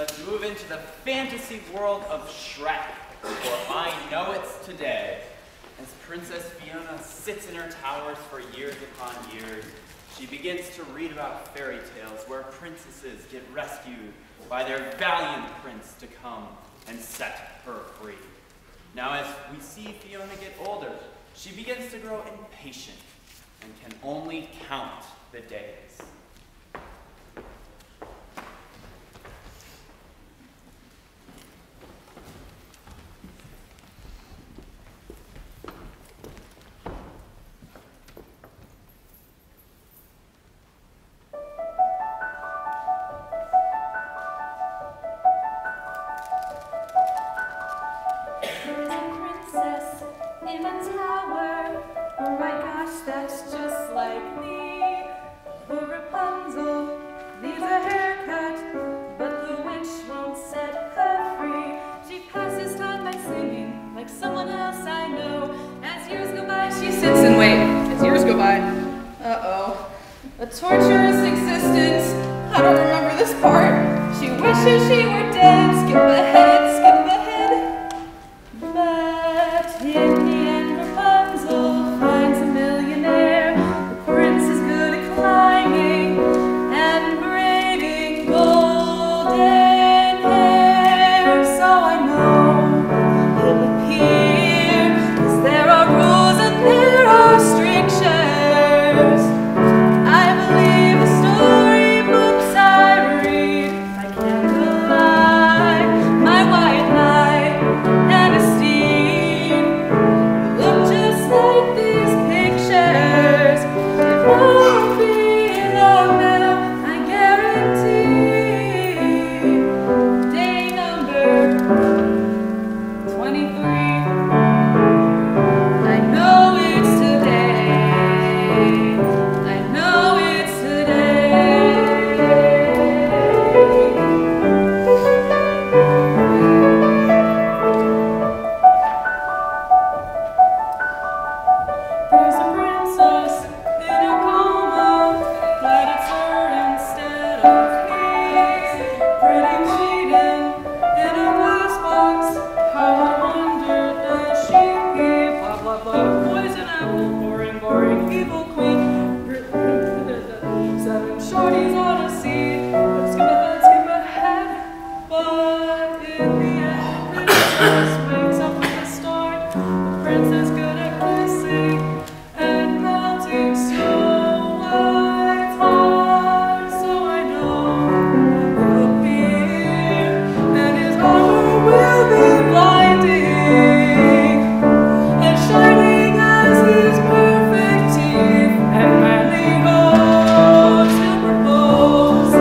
let's move into the fantasy world of Shrek, for I know it's today. As Princess Fiona sits in her towers for years upon years, she begins to read about fairy tales where princesses get rescued by their valiant prince to come and set her free. Now, as we see Fiona get older, she begins to grow impatient and can only count the days. A torturous existence. I don't remember this part. She wishes she were dead. Skip ahead, skip ahead. But in the end, Rapunzel finds a millionaire. The prince is good at climbing and braiding golden hair. So I know he'll appear, 'cause there are rules and there are strictures. And manly goals to propose.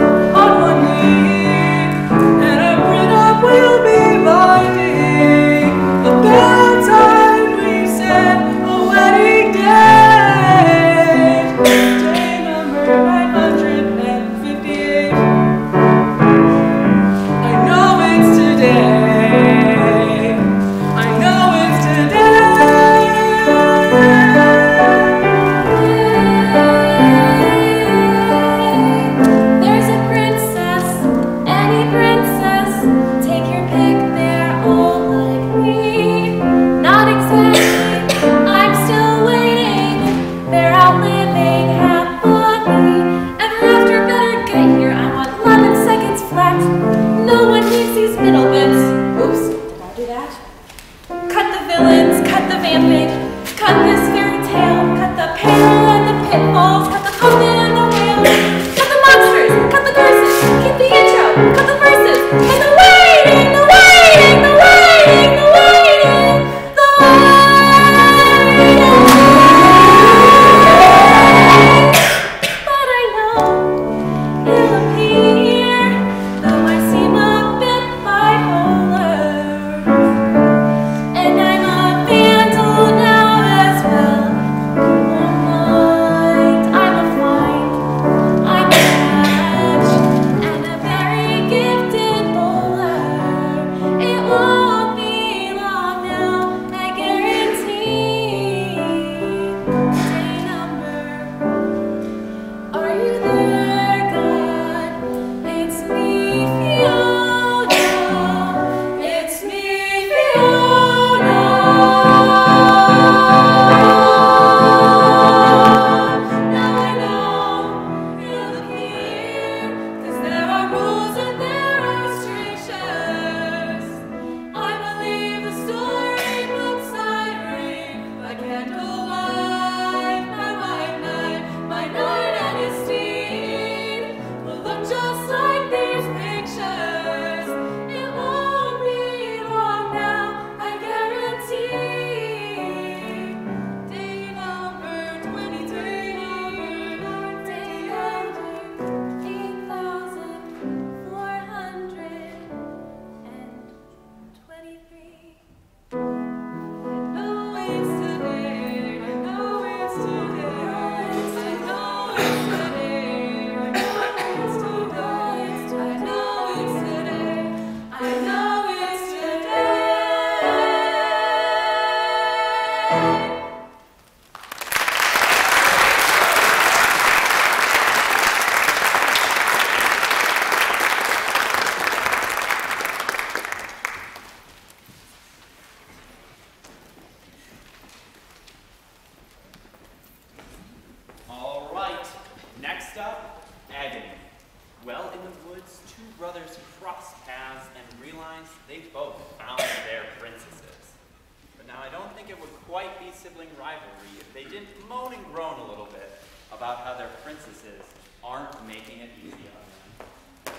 moan and groan a little bit about how their princesses aren't making it easy on them.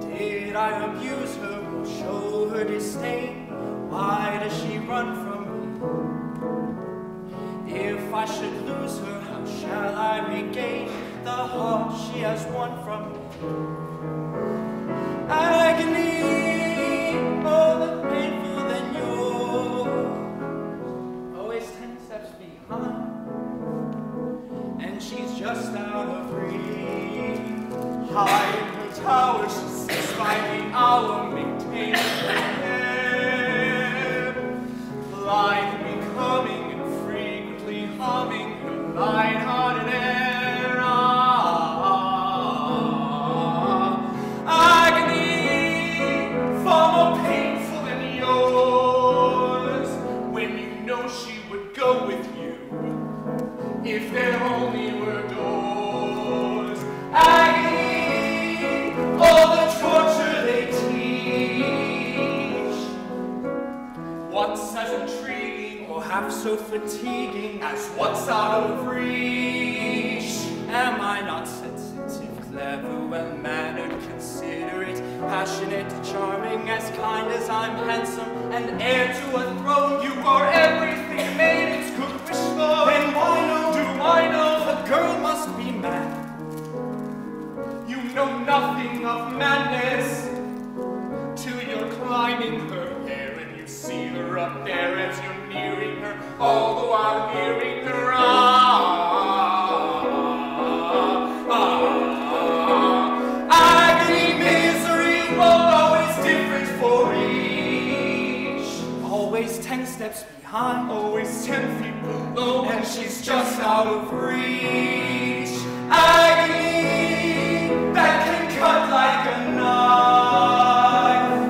Did I abuse her or show her disdain? Why does she run from me? If I should lose her, how shall I regain the heart she has won from me? Agony, more painful than yours, always 10 steps behind, and she's just out of reach. High in her tower, she sits by the hour, maintaining her head, blindly coming and frequently humming her light-hearted air. Agony, far more painful than yours, when you know she would go with you, if there only were doors. Agony, all the torture they teach, what's as intriguing or half so fatiguing as what's out of reach? Am I not sensitive, clever, well-mannered, considerate, passionate, charming, as kind as I'm handsome, and heir to a throne? You are everything maidens could wish for. Then why do I know the girl must be mad? You know nothing of madness till you're climbing her hair and you see her up there as you're nearing her, all the while hearing her agony, misery, woe, always different for each, always 10 steps behind, always 10 feet below, and she's just out of reach. Agony that can cut like a knife.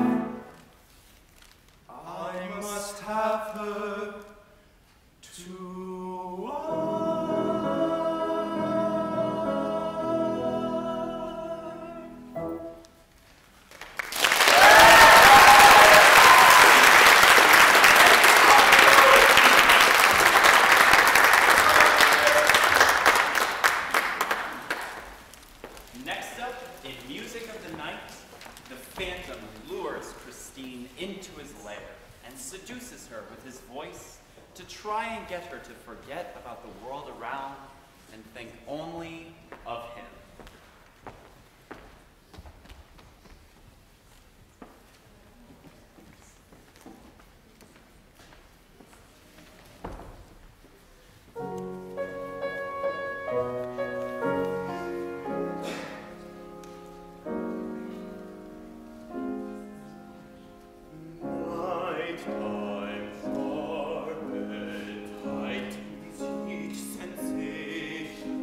I must have her to Next up, in Music of the Night, the Phantom lures Christine into his lair and seduces her with his voice to try and get her to forget about the world around and think only of him. Nighttime sharpened, heightens each sensation.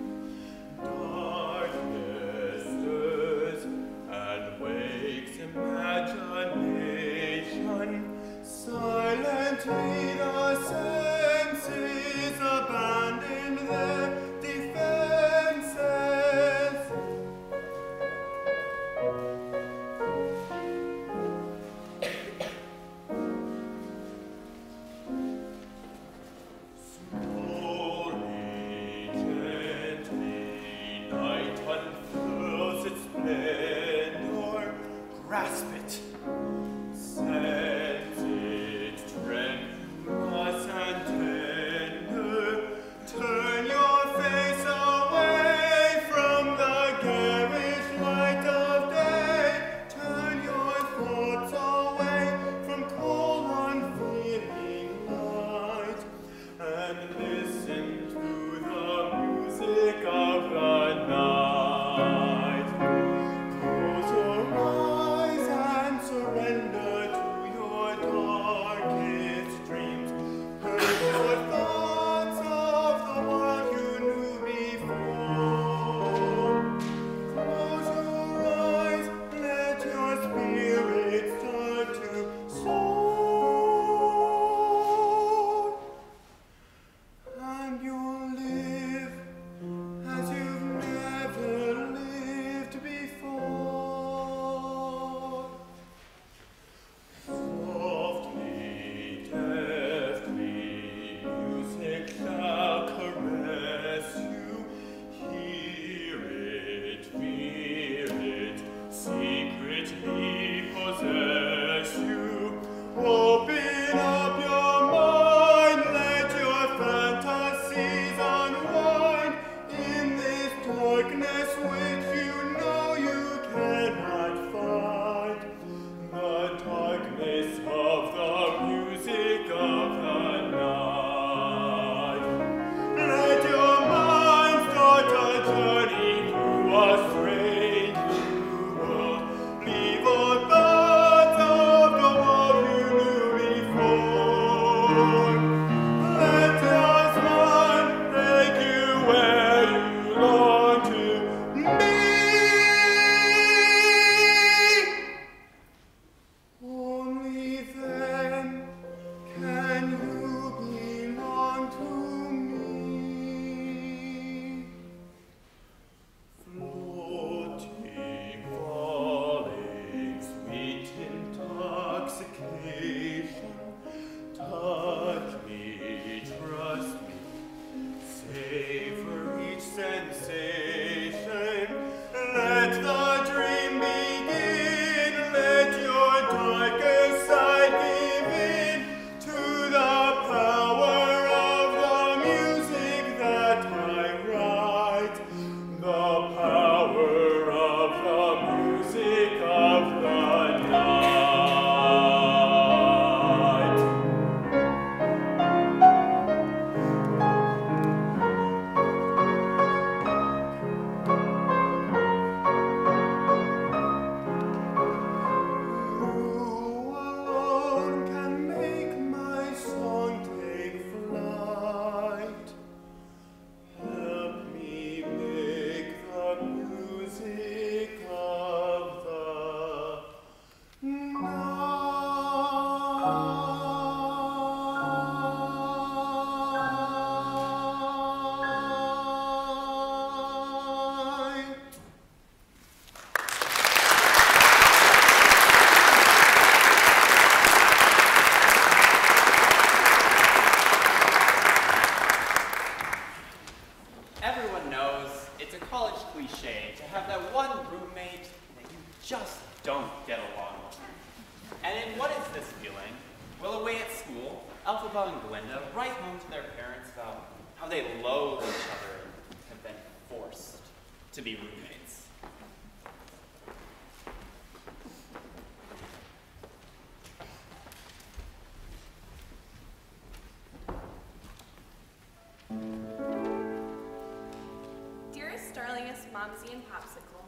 Momsy and Popsicle.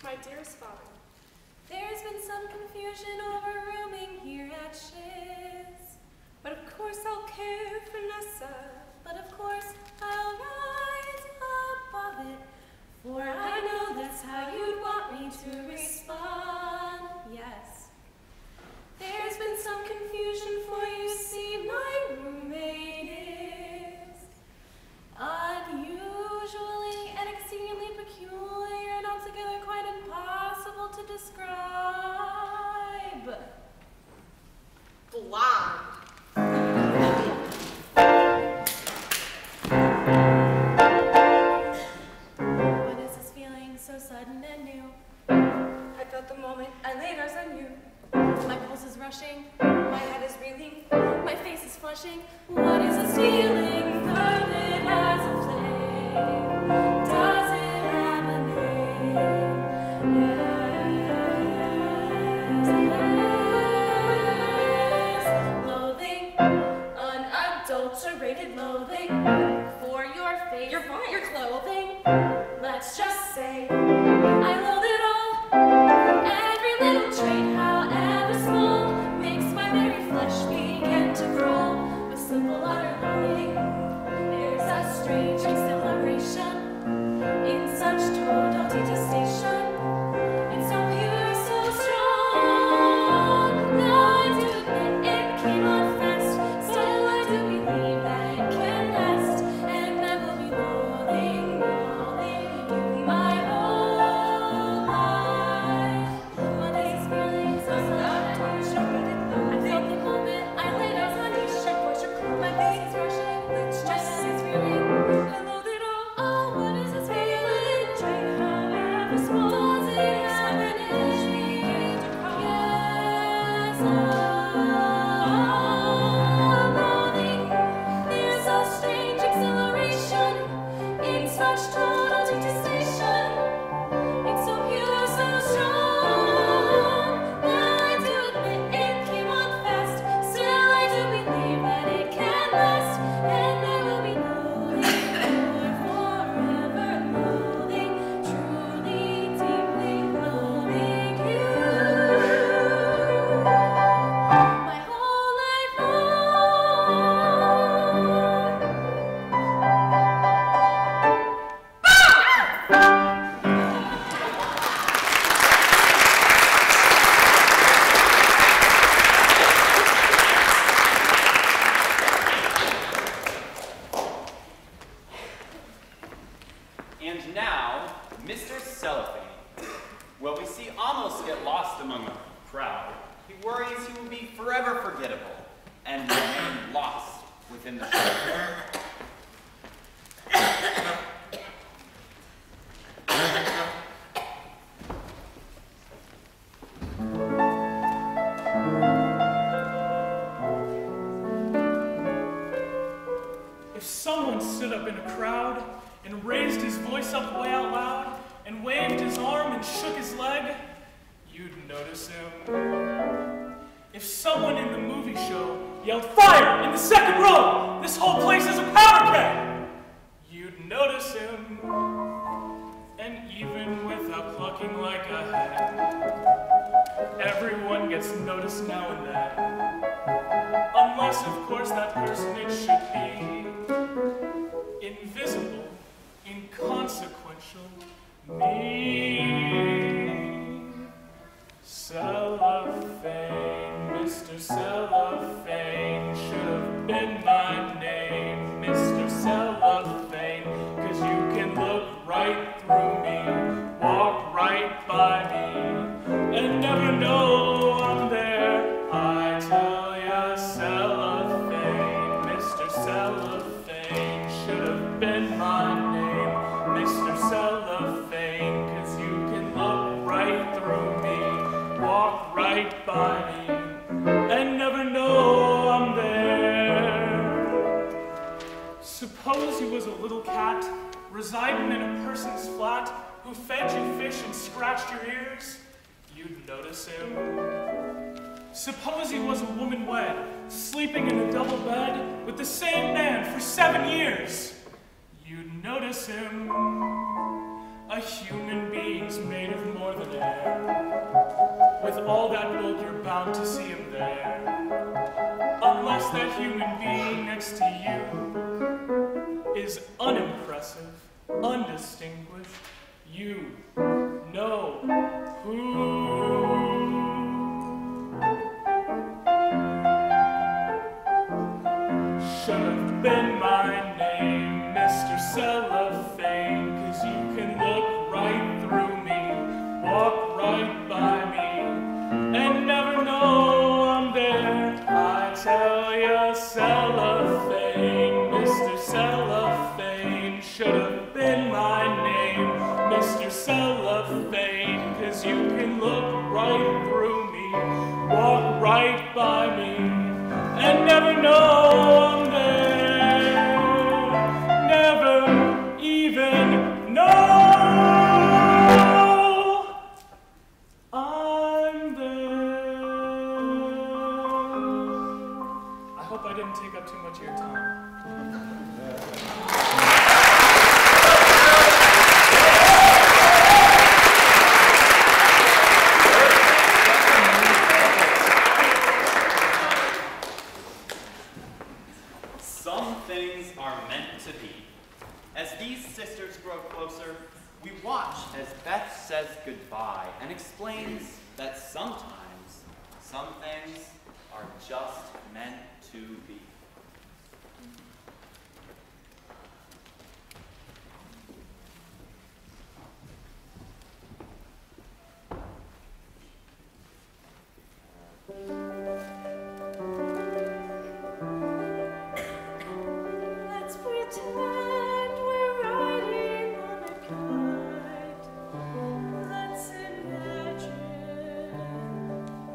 My dearest father, There's been some confusion over rooming here at Shiz. but of course I'll care for Nessa. But of course I'll rise above it, for I know that's how you'd want me to respond. Yes. There's been some confusion, for you see my roommate is unusually and exceedingly peculiar and altogether quite impossible to describe. Blonde. What is this feeling so sudden and new? I felt the moment I laid eyes on you. My pulse is rushing, My head is reeling. my face is flushing. What is this feeling? Fervent as a flame. Does it have a name? Yes. Loathing, unadulterated loathing for your face, You're fine. your clothing. Let's just say I loathe it all. Every little trait, however small, makes my very flesh begin to crawl. With simple utter loathing, there's a strange exhilaration in such total detestation. It's so pure, so strong. Though I do admit it came on fast, still I do believe that it can last, and I will be loathing, loathing you my whole life. What is this feeling so sudden? I felt the moment I laid eyes on you. My face is rushing, my head is reeling. I loathe it all. Oh, what is this feeling? Trait however small, does it have an name? Yes, loathing. There's a strange exhilaration in such total detestation. It's so pure, so strong. Now I do admit it came on fast. Still I do believe that it can last, and I will be loathing forever, loathing, truly, deeply loathing you. My whole life long. And now, Mr. Cellophane. Will we see almost get lost among the crowd? He worries he will be forever forgettable and remain lost within the show. If someone stood up in a crowd and raised his voice up way out loud and waved his arm and shook his leg, you'd notice him. If someone in the movie show yelled, "Fire! In the second row! This whole place is a powder keg!" you'd notice him. And even without clucking like a hen, everyone gets noticed now and then. Unless, of course, that personage should be invisible, inconsequential, mean. Cellophane, Mr. Cellophane, should have been my name, Mr. Cellophane, 'cause you can look right through me, walk right by me, and never know I'm there. I tell ya, Cellophane, Mr. Cellophane, should have been my name, Mr. Cellophane, 'cause you can look right through me, walk right by me, and never know I'm there. Suppose you was a little cat residing in a person's flat who fed you fish and scratched your ears, you'd notice him. Suppose he was a woman wed, sleeping in a double bed with the same man for 7 years, you'd notice him. A human being's made of more than air. With all that bulk, you're bound to see him there. Unless that human being next to you is unimpressive, undistinguished, you know who. Should have been my name, Mr. Cellophane, 'cause you can look right through me, walk right by me, and never know I'm there. I tell ya, Cellophane, Mr. Cellophane, should have been my name, Mr. Cellophane, 'cause you can look right through me, walk right by me, and never know I'm there. Never even know I'm there. I hope I didn't take up too much of your time. Some things are meant to be. As these sisters grow closer, we watch as Beth says goodbye and explains that sometimes some things are just meant to be. Let's pretend we're riding on a kite. Let's imagine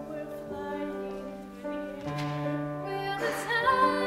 we're flying in the air. Will the time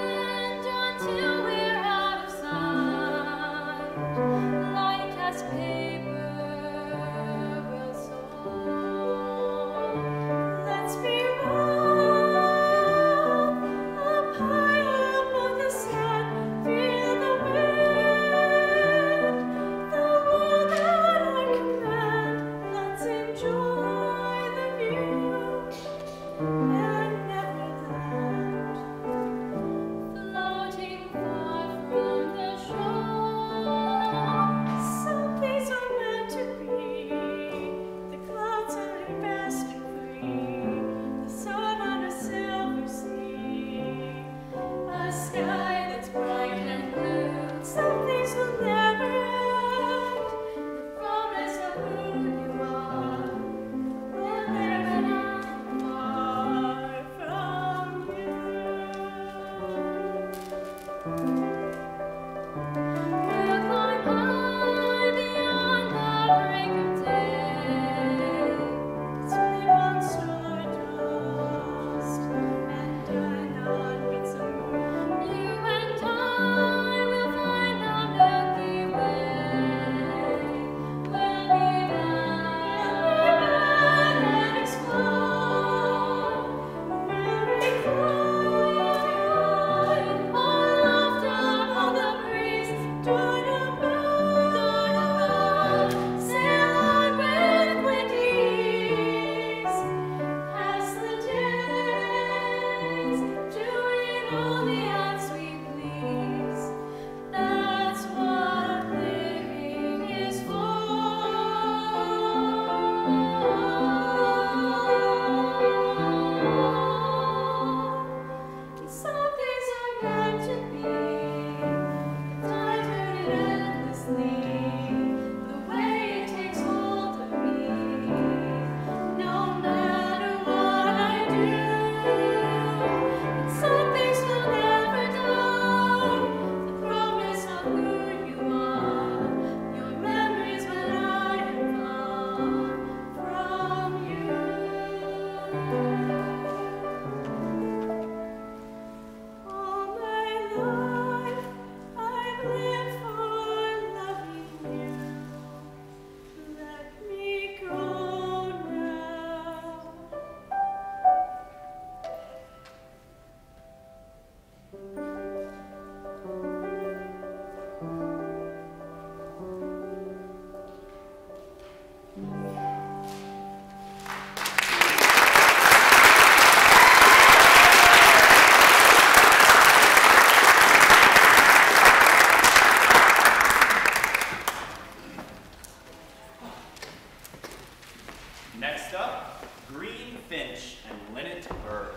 Next up, Green Finch and Linnet Bird.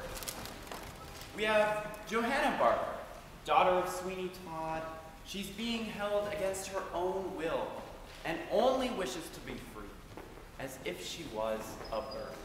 We have Johanna Barker, daughter of Sweeney Todd. She's being held against her own will and only wishes to be free, as if she was a bird.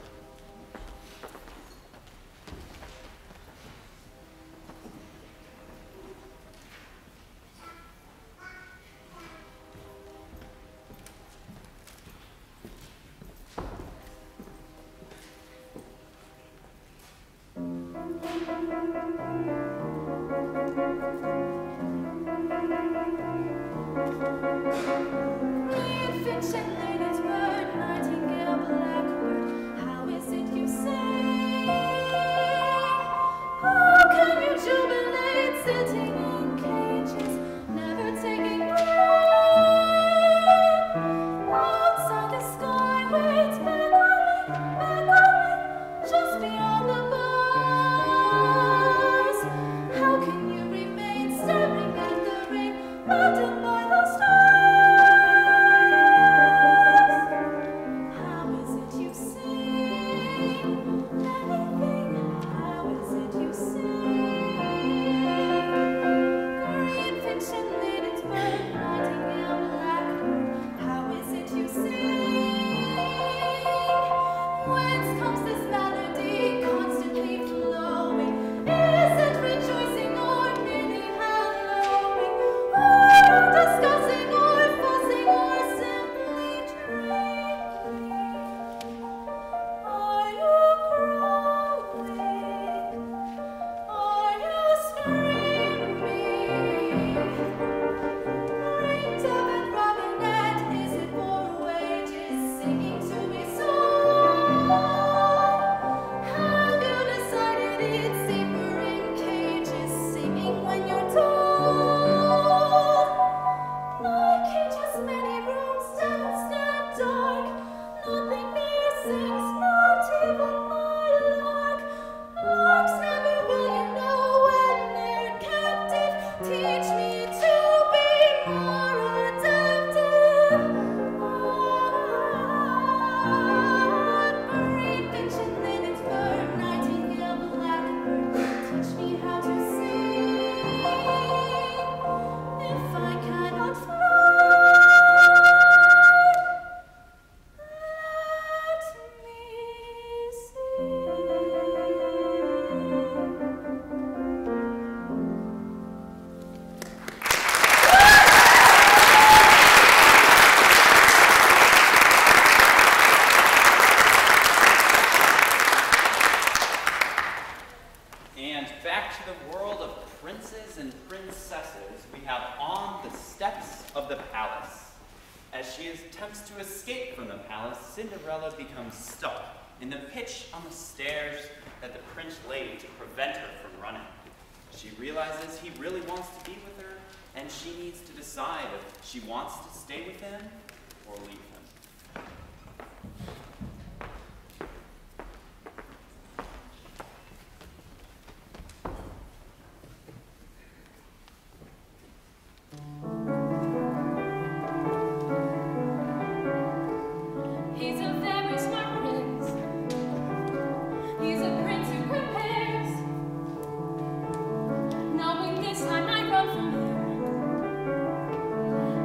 Cinderella becomes stuck in the pitch on the stairs that the prince laid to prevent her from running. She realizes he really wants to be with her, and she needs to decide if she wants to stay with him or leave him.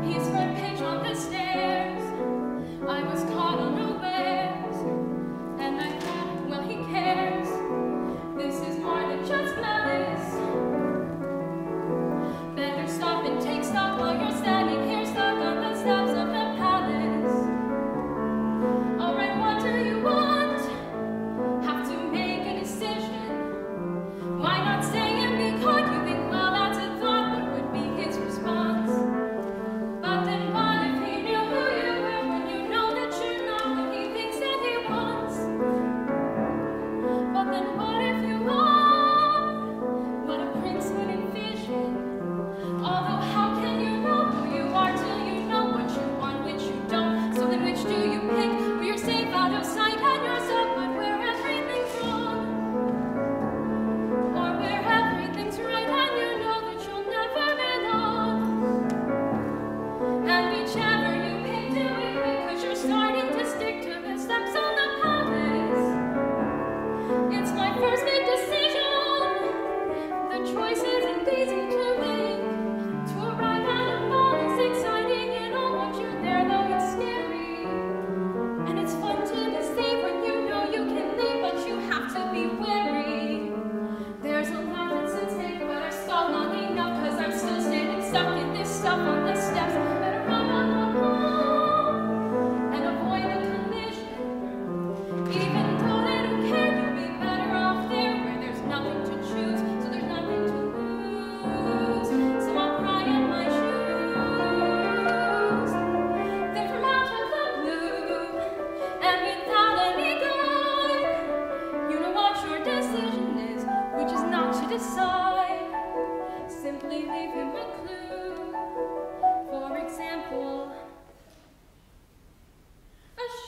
He's front page on the stairs.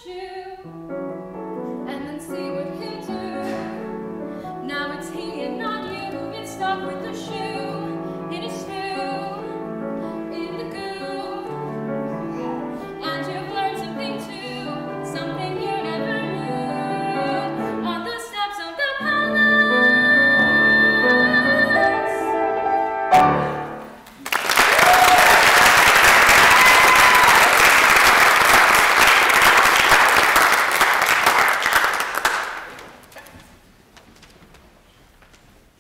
shoe and then see what he'll do. Now it's he and not you who gets stuck with the shoe in his stew, in the goo. And you've learned something too, something you never knew, on the steps of the palace.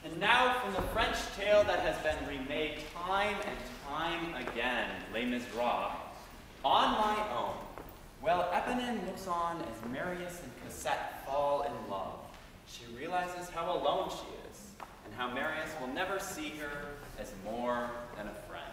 And now from the French tale that has been remade time and time again, Les Miserables, On My Own. Well, Eponine looks on as Marius and Cosette fall in love. She realizes how alone she is, and how Marius will never see her as more than a friend.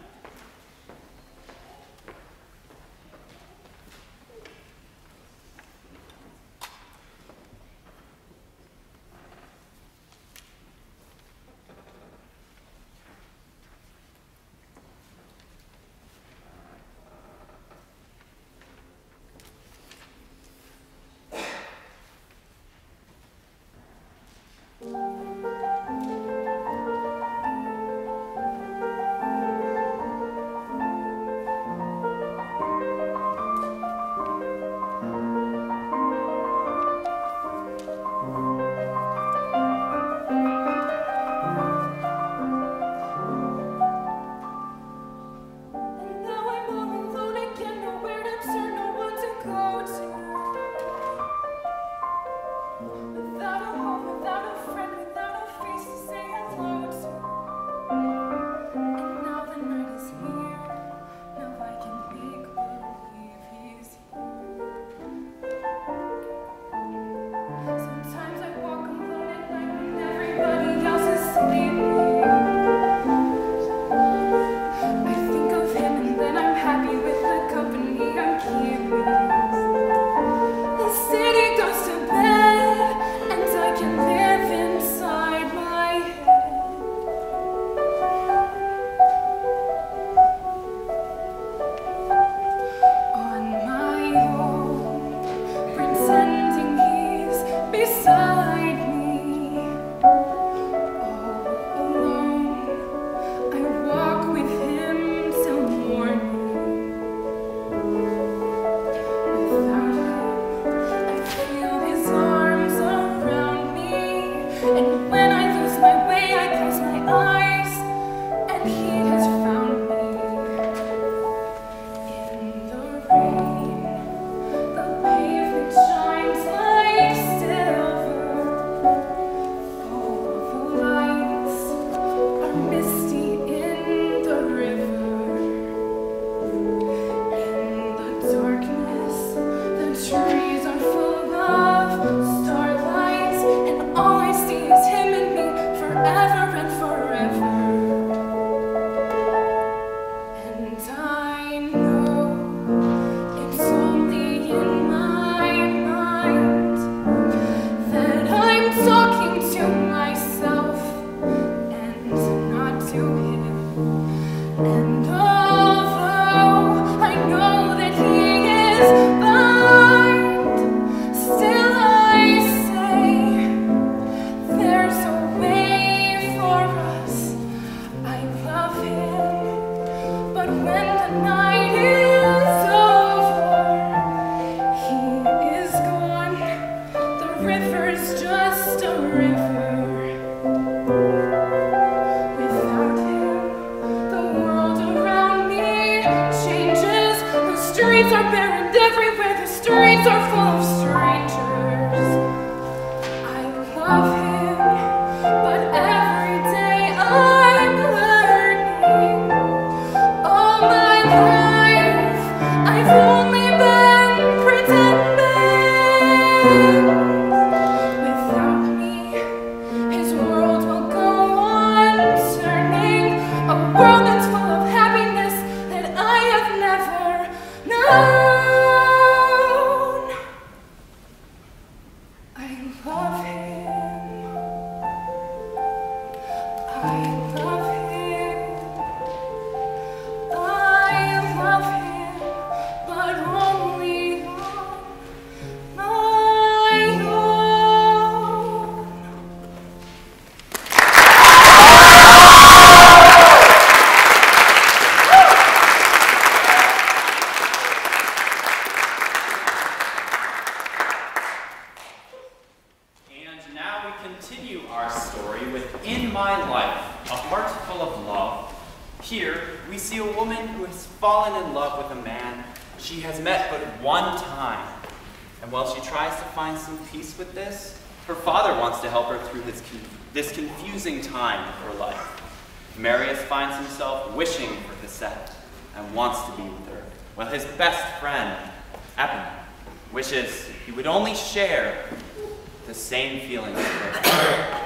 continue our story with In My Life, a heart full of love. Here, we see a woman who has fallen in love with a man she has met but one time. And while she tries to find some peace with this, her father wants to help her through this confusing time of her life. Marius finds himself wishing for Cosette and wants to be with her, while his best friend, Eppin, wishes he would only share the same feelings as her.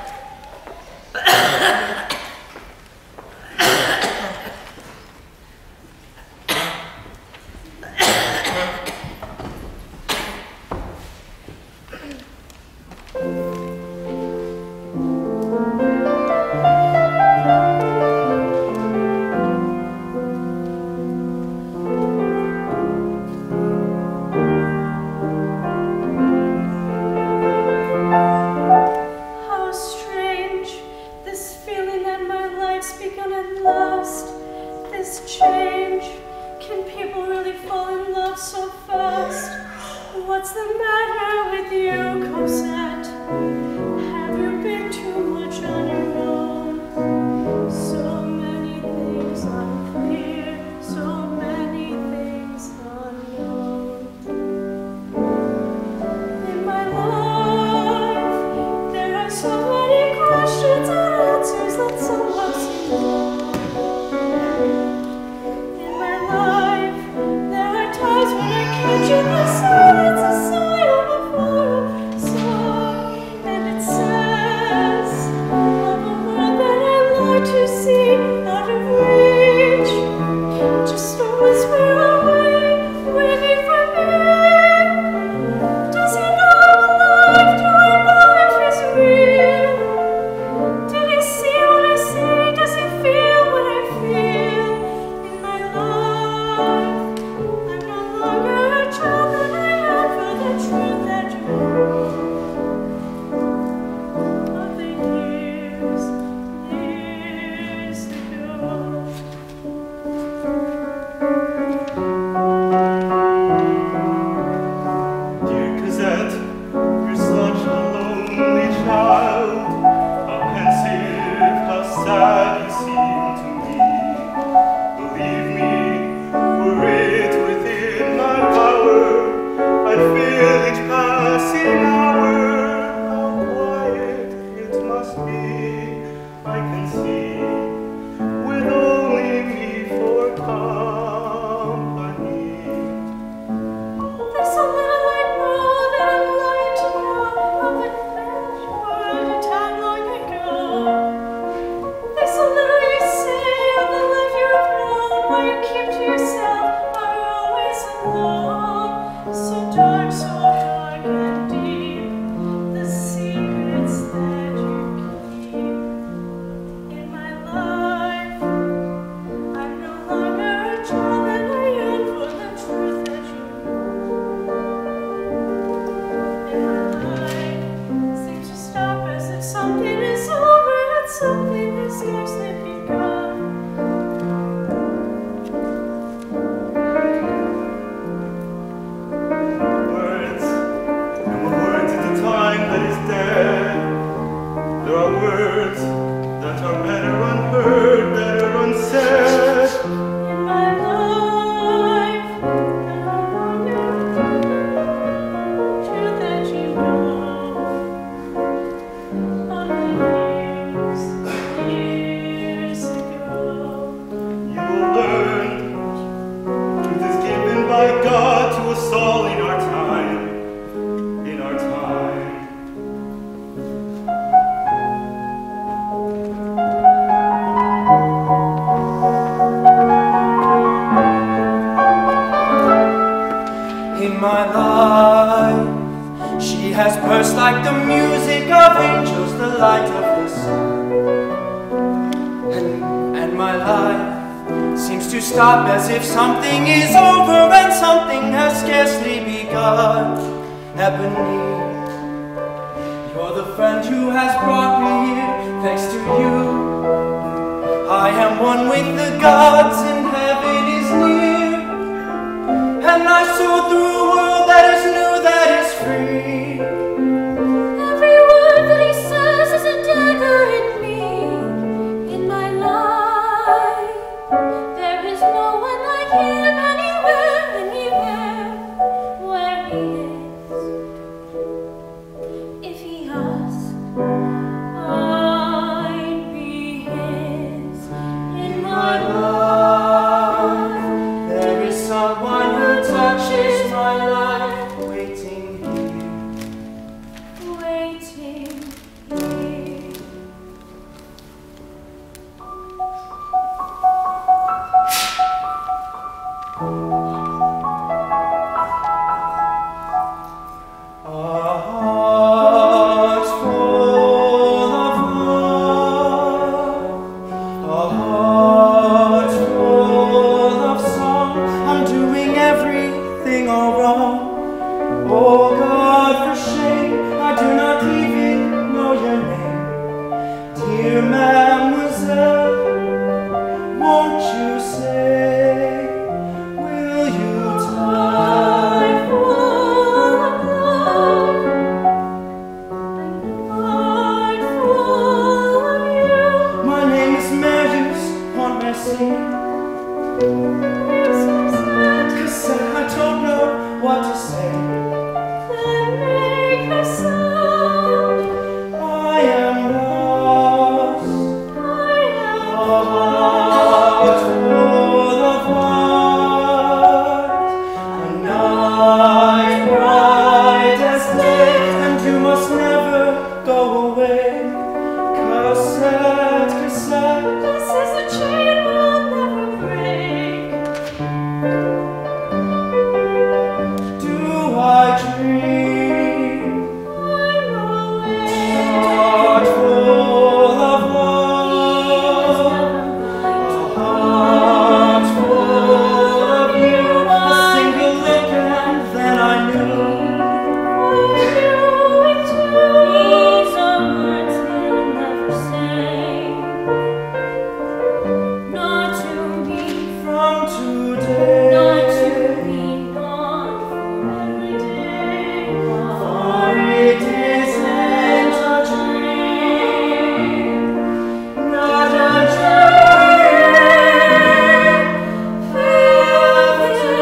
Every word that he says is Oh God, for shame, I do not even know your name. Dear Mademoiselle, won't you say, will you die full of love and heart full of you? My name is Marius Pontmercy. I don't know what to say. Then make a sound. I am lost. I am lost. Full of heart. A night bright as day, and you must never go away. Cassette, cassette, this is a chain we'll never break. I dream I'm awake, heart full of love, a heart full of you. A single look and then I knew it too. These are words he'll never say, not to me from today, not to me. It isn't a dream, not a dream, filled to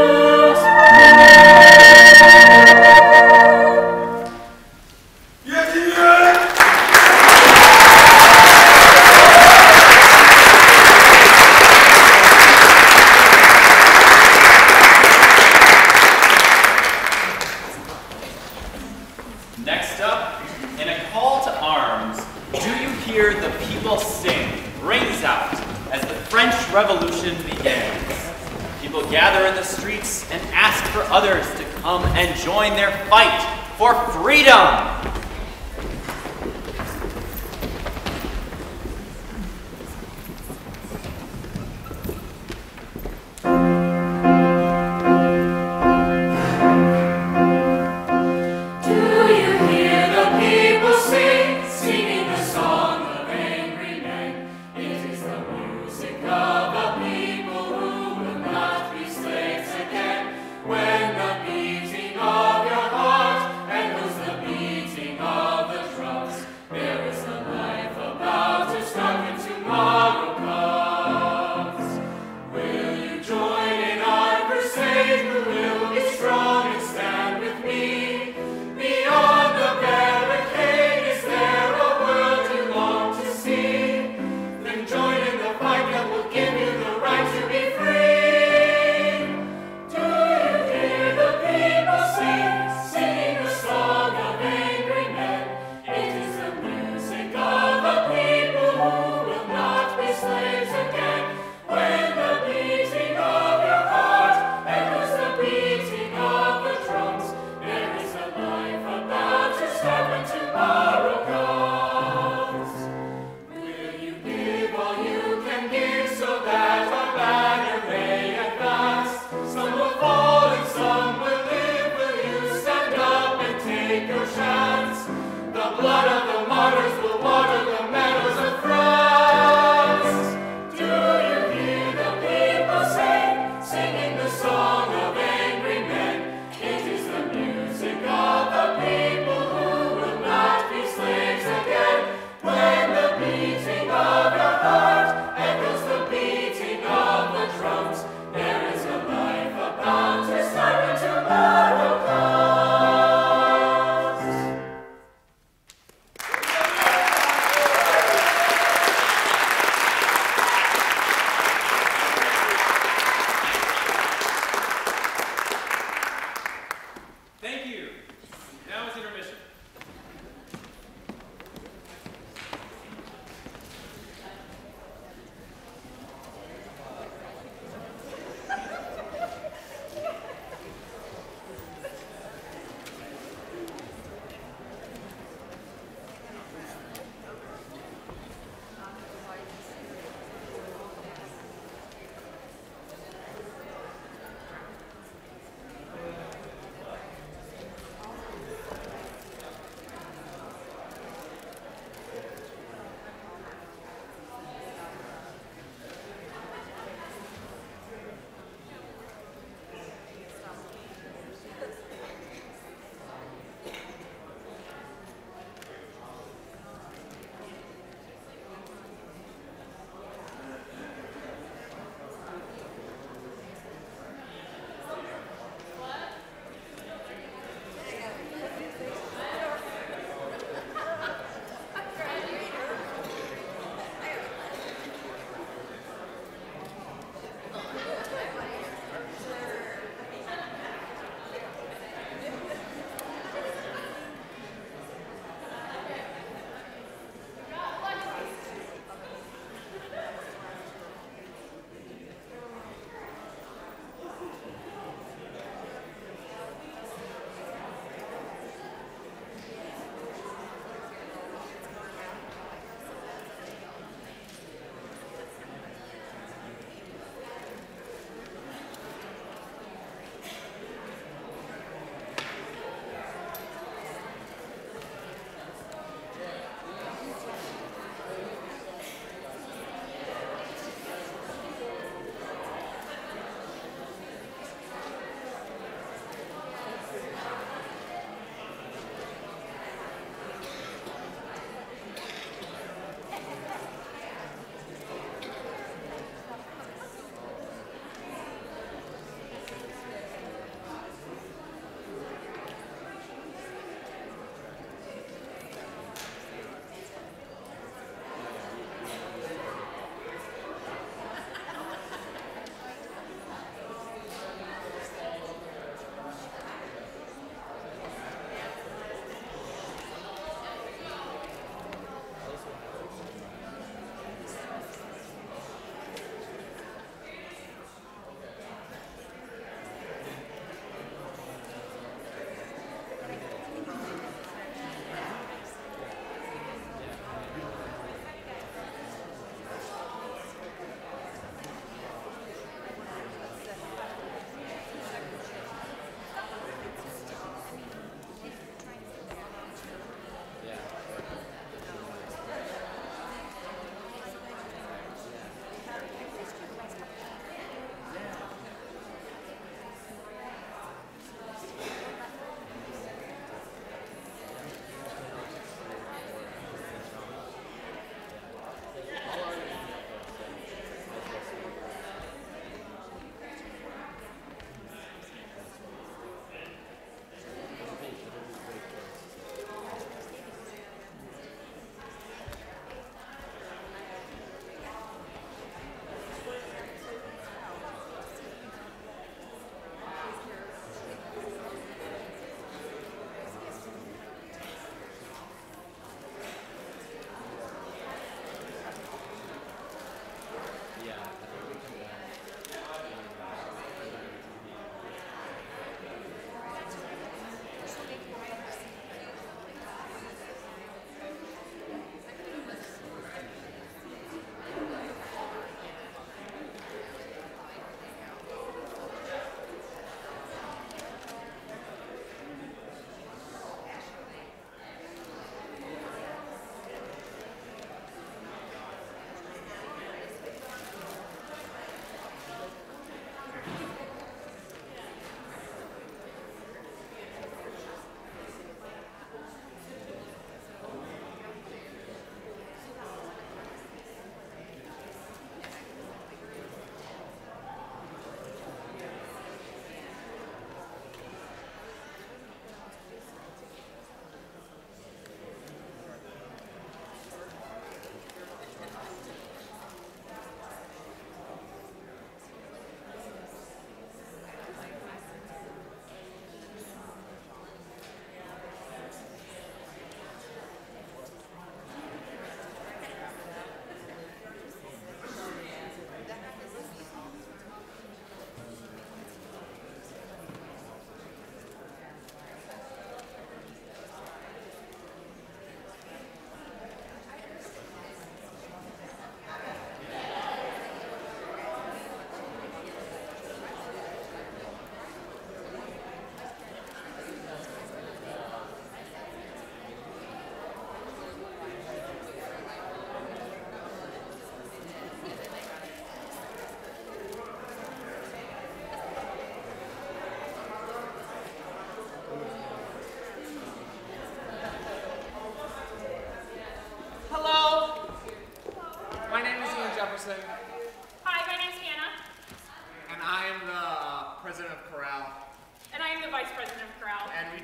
Next up, in a call to arms, Do You Hear the People Sing rings out as the French Revolution begins. People gather in the streets and ask for others to come and join their fight for freedom.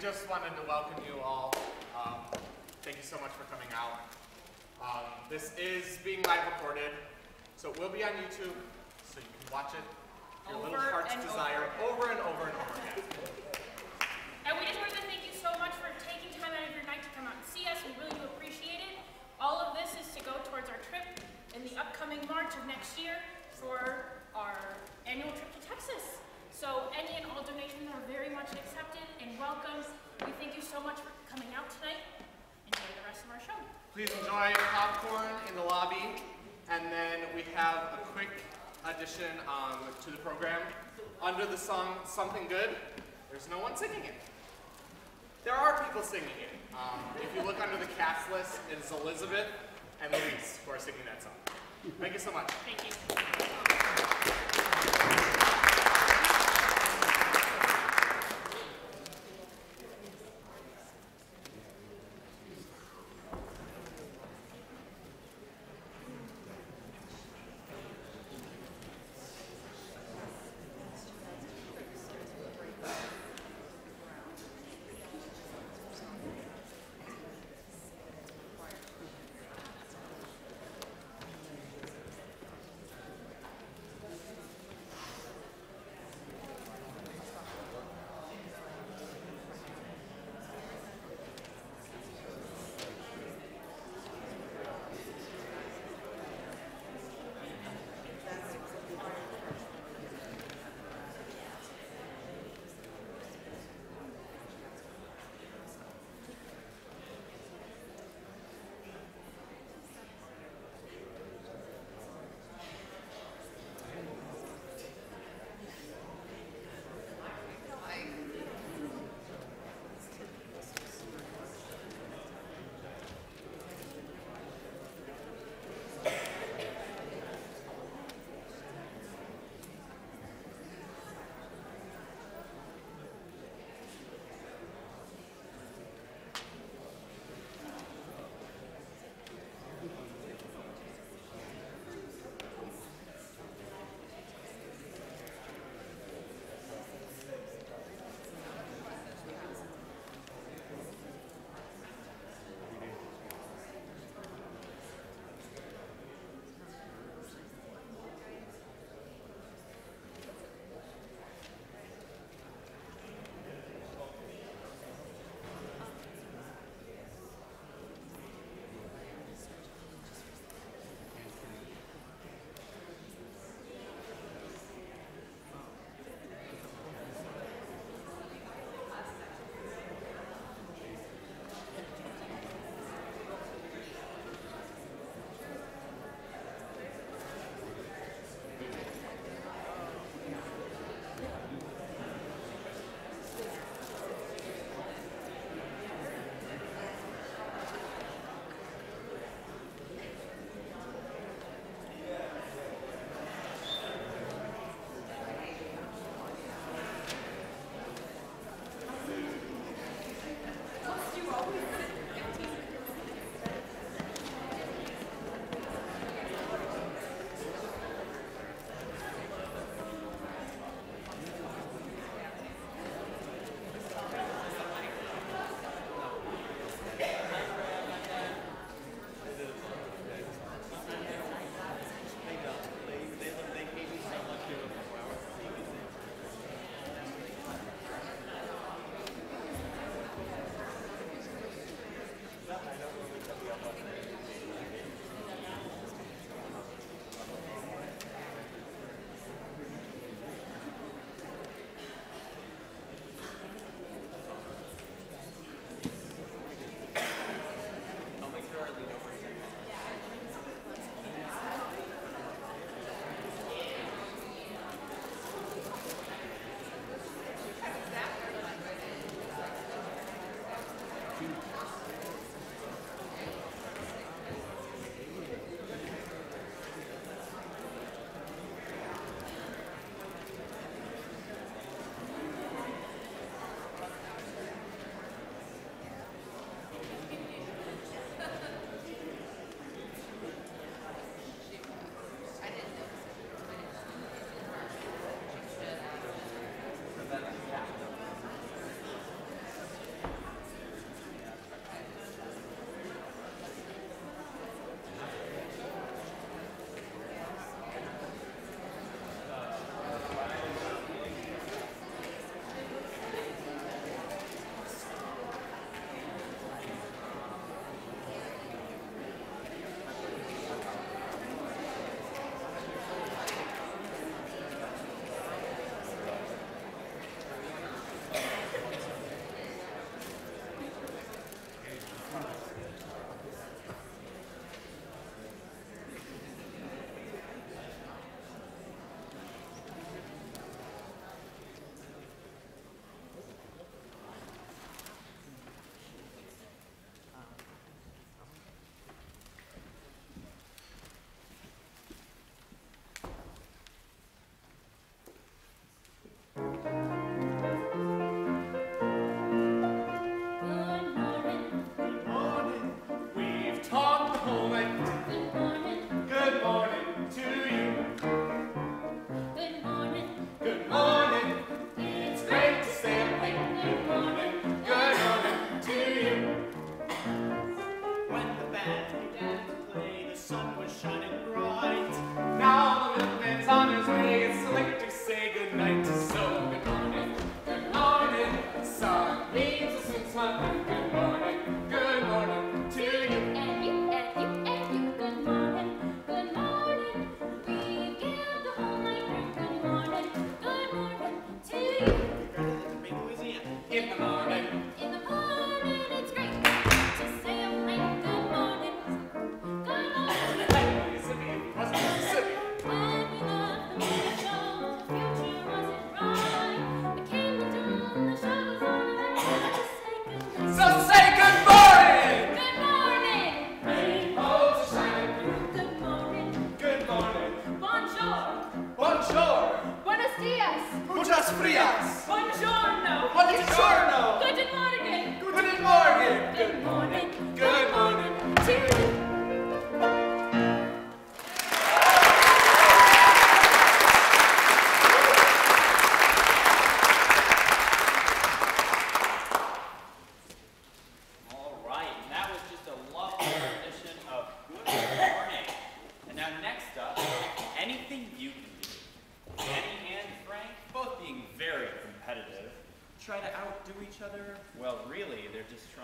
just wanted to welcome you all. Thank you so much for coming out. This is being live recorded, so it will be on YouTube, so you can watch it your little heart's desire over and over and over again. And we just wanted to thank you so much for taking time out of your night to come out and see us. We really do appreciate it. All of this is to go towards our trip in the upcoming March of next year for our annual trip to Texas. So any and all donations are very much accepted and welcome. We thank you so much for coming out tonight. Enjoy the rest of our show. Please enjoy popcorn in the lobby, and then we have a quick addition to the program. Under the song Something Good, there's no one singing it. There are people singing it. If you look under the cast list, it is Elizabeth and Luis who are singing that song. Thank you so much. Thank you.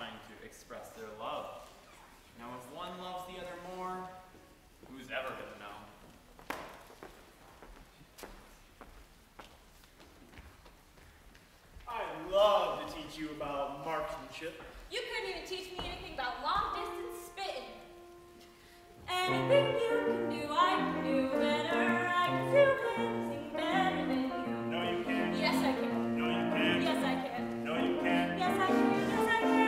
trying to express their love. Now, if one loves the other more, who's ever gonna know? I'd love to teach you about marksmanship. You couldn't even teach me anything about long distance spitting. Anything you can do, I can do better. I can do anything better than you. No, you can't. Yes, I can. No, you can't. Yes, I can. No, you can't. Yes, I can. Yes, I can.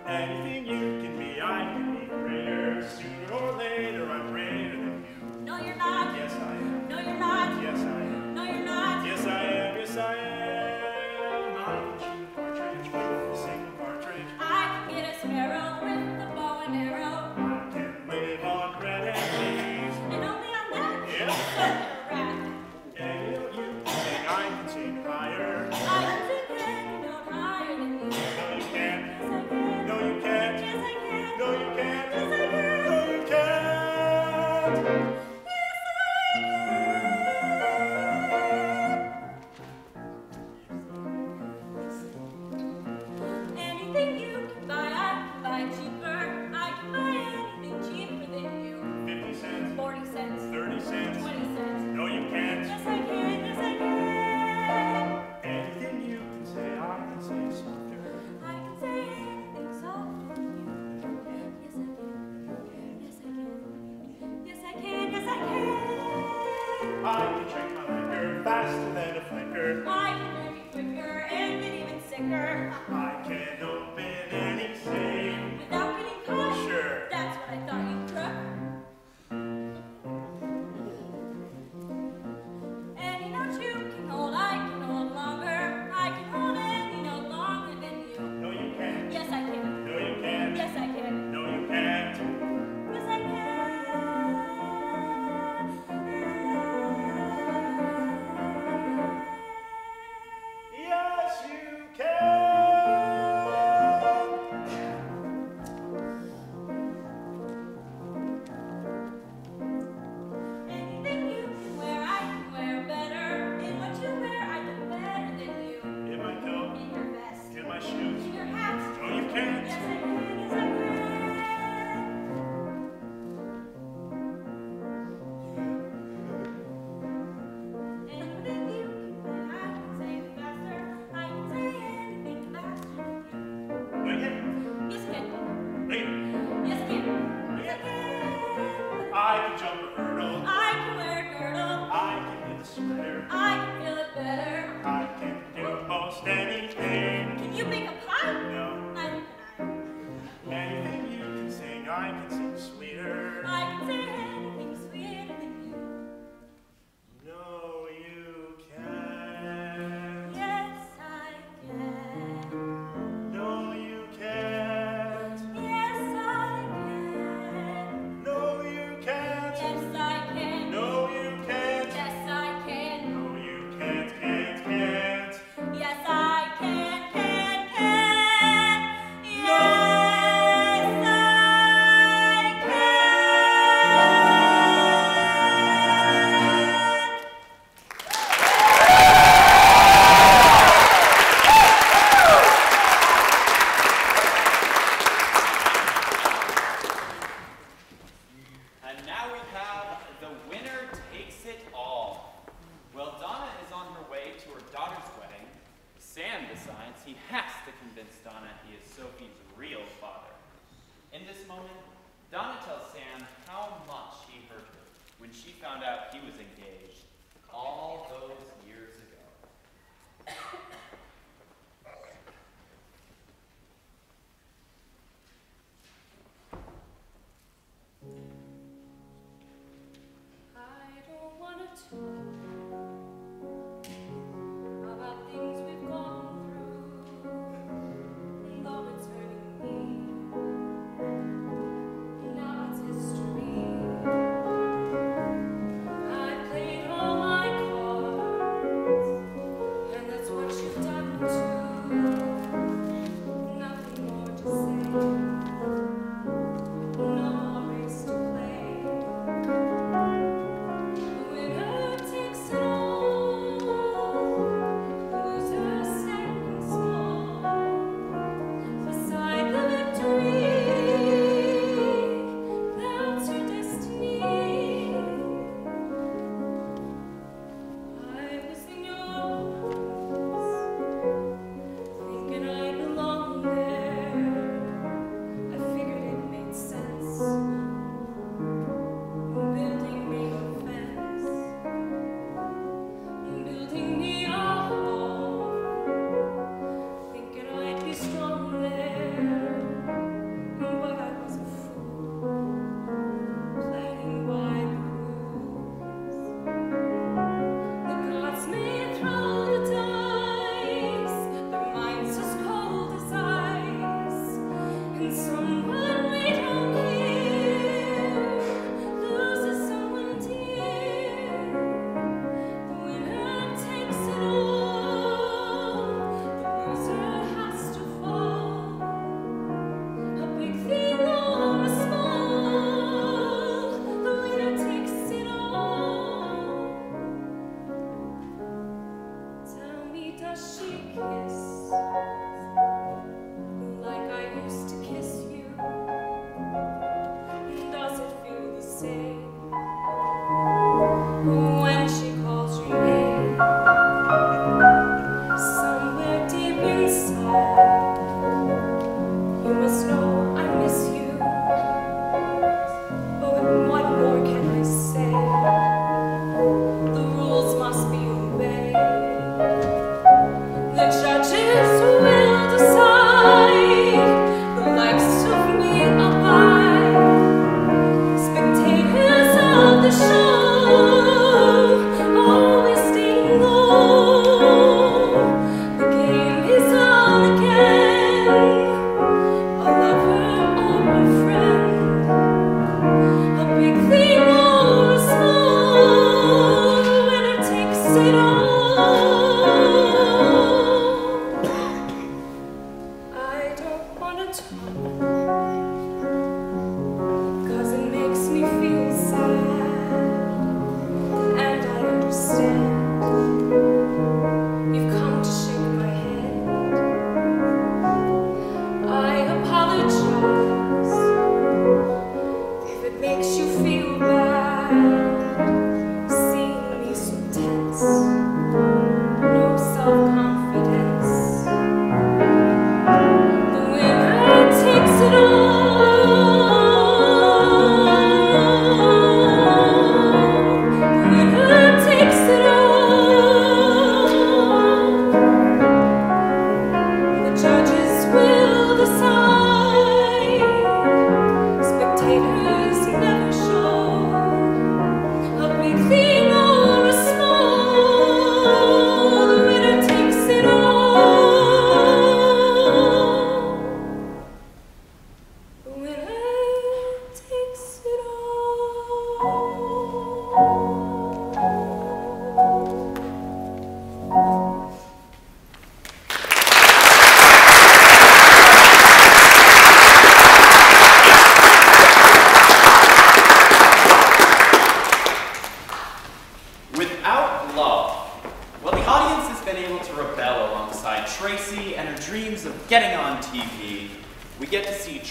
Anything you can be, I can be greater. Sooner or later, I'm greater than you. No, you're not. Yes, I am. No, you're not. Yes, I am. No, you're not. Yes, I am. Yes, I am. I can shoot a partridge with a single cartridge. I can get a sparrow with a bow and arrow. I can live on bread and cheese. And only on that? Yeah. So you're a rat. And you can sing, I can sing higher. I can sing any note higher than you. No, you can't. Yes, I can. No, you can't. Yes, I can. No, you can't. Yes, I can. No, you can't. Anything you can buy, I can buy cheaper. I can buy anything cheaper than you. 50 cents. 40 cents. 30 cents. 20 cents. No, you can't. Yes, I can. Yes, I can. Anything you can say, I can say softer. I can say anything softer than you. Yes, I can. Yes, I can. Yes, I can. Yes, I can. I can drink my liquor faster than a flicker. I can drink it quicker and get even sicker. I can open any safe. Without getting caught? Sure. That's what I thought, you crook. Any note you can hold, I can hold longer. I can hold any note longer than you. No, you can't. Yes, I can. No, you can't. Yes, I can. No, you can't. Yes, I can. Yes, you can. Anything you can wear, I can wear better. In what you wear, I do better than you. In my coat. In your vest. In my shoes. In your hat. No, you can't. Yes, I can. Yes, I can. Anything you can say, I can say faster. I can say anything faster than you. No, you can't. Yes, I can. No, you can't. Yes, I can. Yes, I can. I can jump a hurdle. I can wear a girdle. I can knit a sweater. I can feel it better. I can do most anything. Can you make a pie? No. Neither can Anything you can sing, I can sing sweeter. I. I can say anything sweeter than you. No, you can't. Yes, I can. No, you can't. Yes, I can. No, you can't. Yes, I can. No, you can't. Yes, I can. No, you can't. Yes, I can. Yes, I can. And now we have the winner takes it all. Well, Donna is on her way to her daughter's wedding. Sam decides he has to convince Donna he is Sophie's real father. In this moment, Donna tells Sam how much he hurt her when she found out he was engaged all those years ago. I don't want to talk about things we've gone through, though it's hurting me. Now it's history. I played all my cards.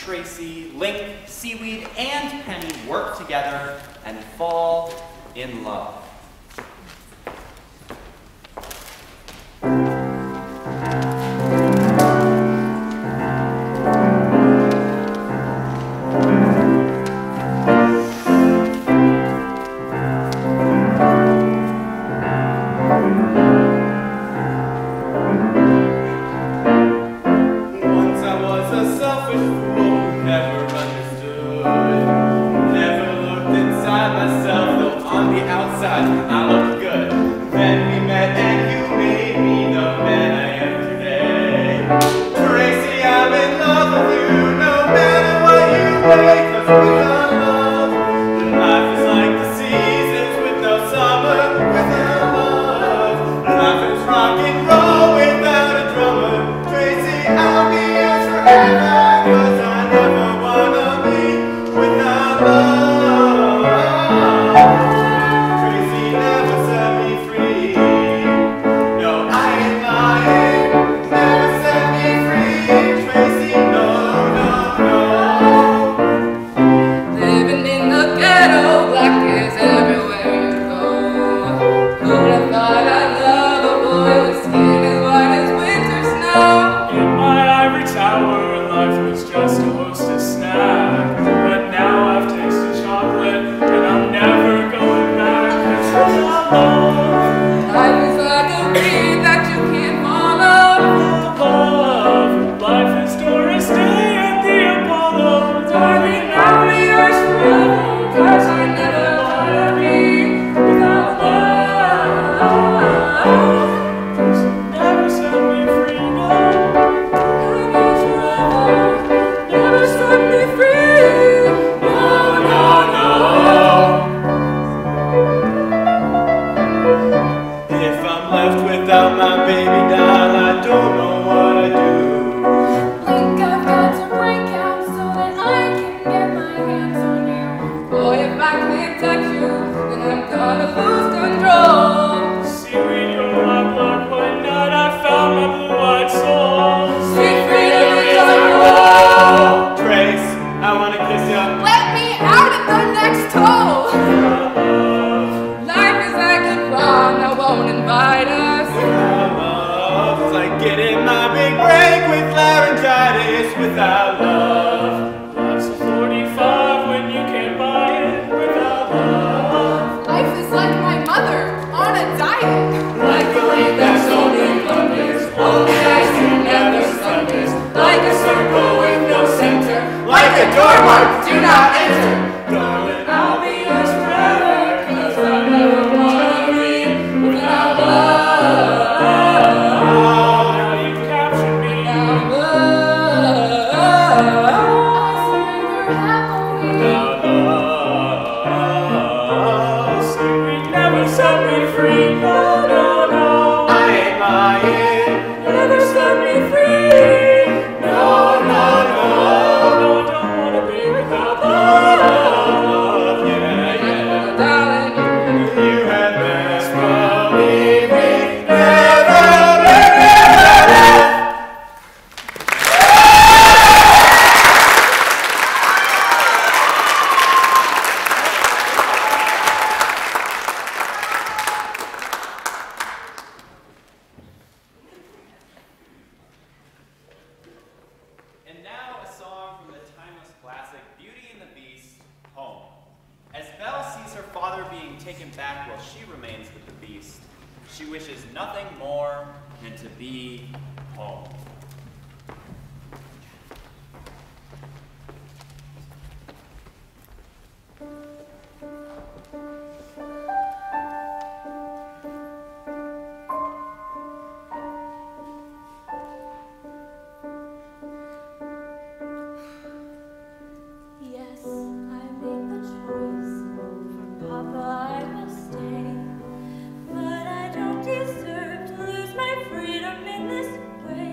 Tracy, Link, Seaweed, and Penny work together and fall in love. Never is without love. Love's a 45 when you can't buy it without love. Life is like my mother, on a diet. Like a leaf that's only Mondays, only nights and never Sundays. Like a circle with no center, like a door marked, do not enter. Darling, I'll be yours forever, 'cause I never wanna be without love. Now you've captured me. Without love. Without love. Sleeping never set me free. No, no, no. I ain't lying. Never set me free. No, no, no. No, I don't wanna be without love. Yeah, yeah. Darling, you had best believe me. Never, never. And now a song from the timeless classic Beauty and the Beast, Home. As Belle sees her father being taken back while she remains with the Beast, she wishes nothing more than to be home. Yes, I made the choice. For Papa, I must stay. But I don't deserve to lose my freedom in this way.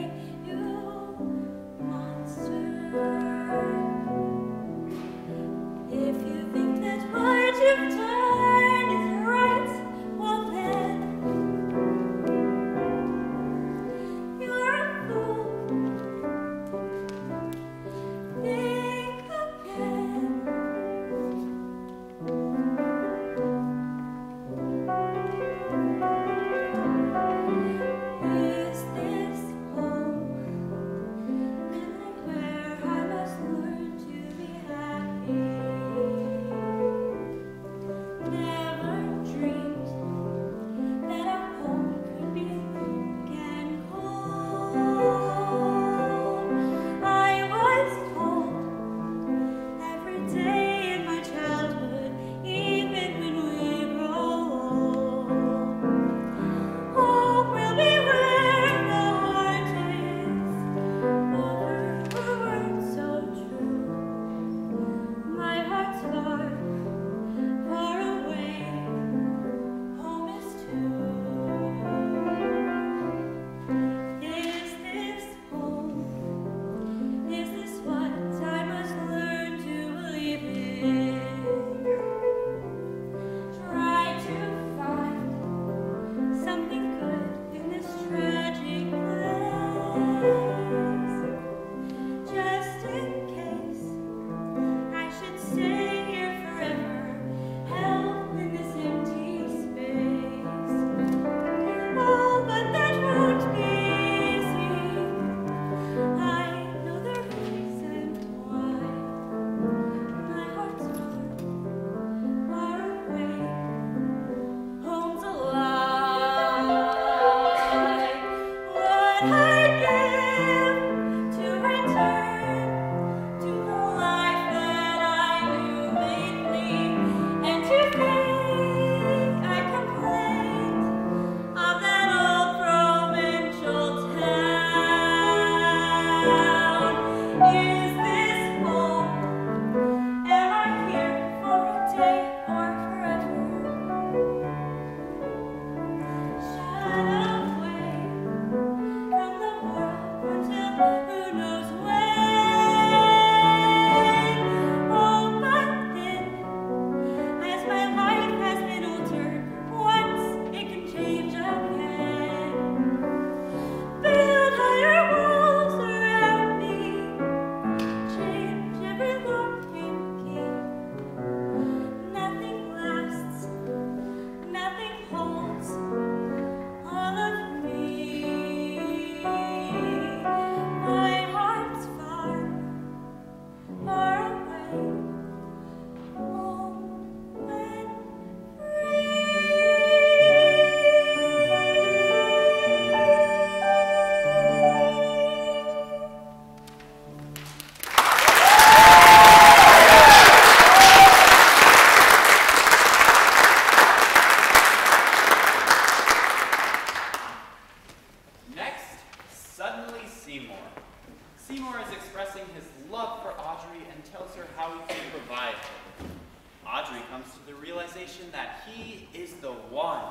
realization that he is the one.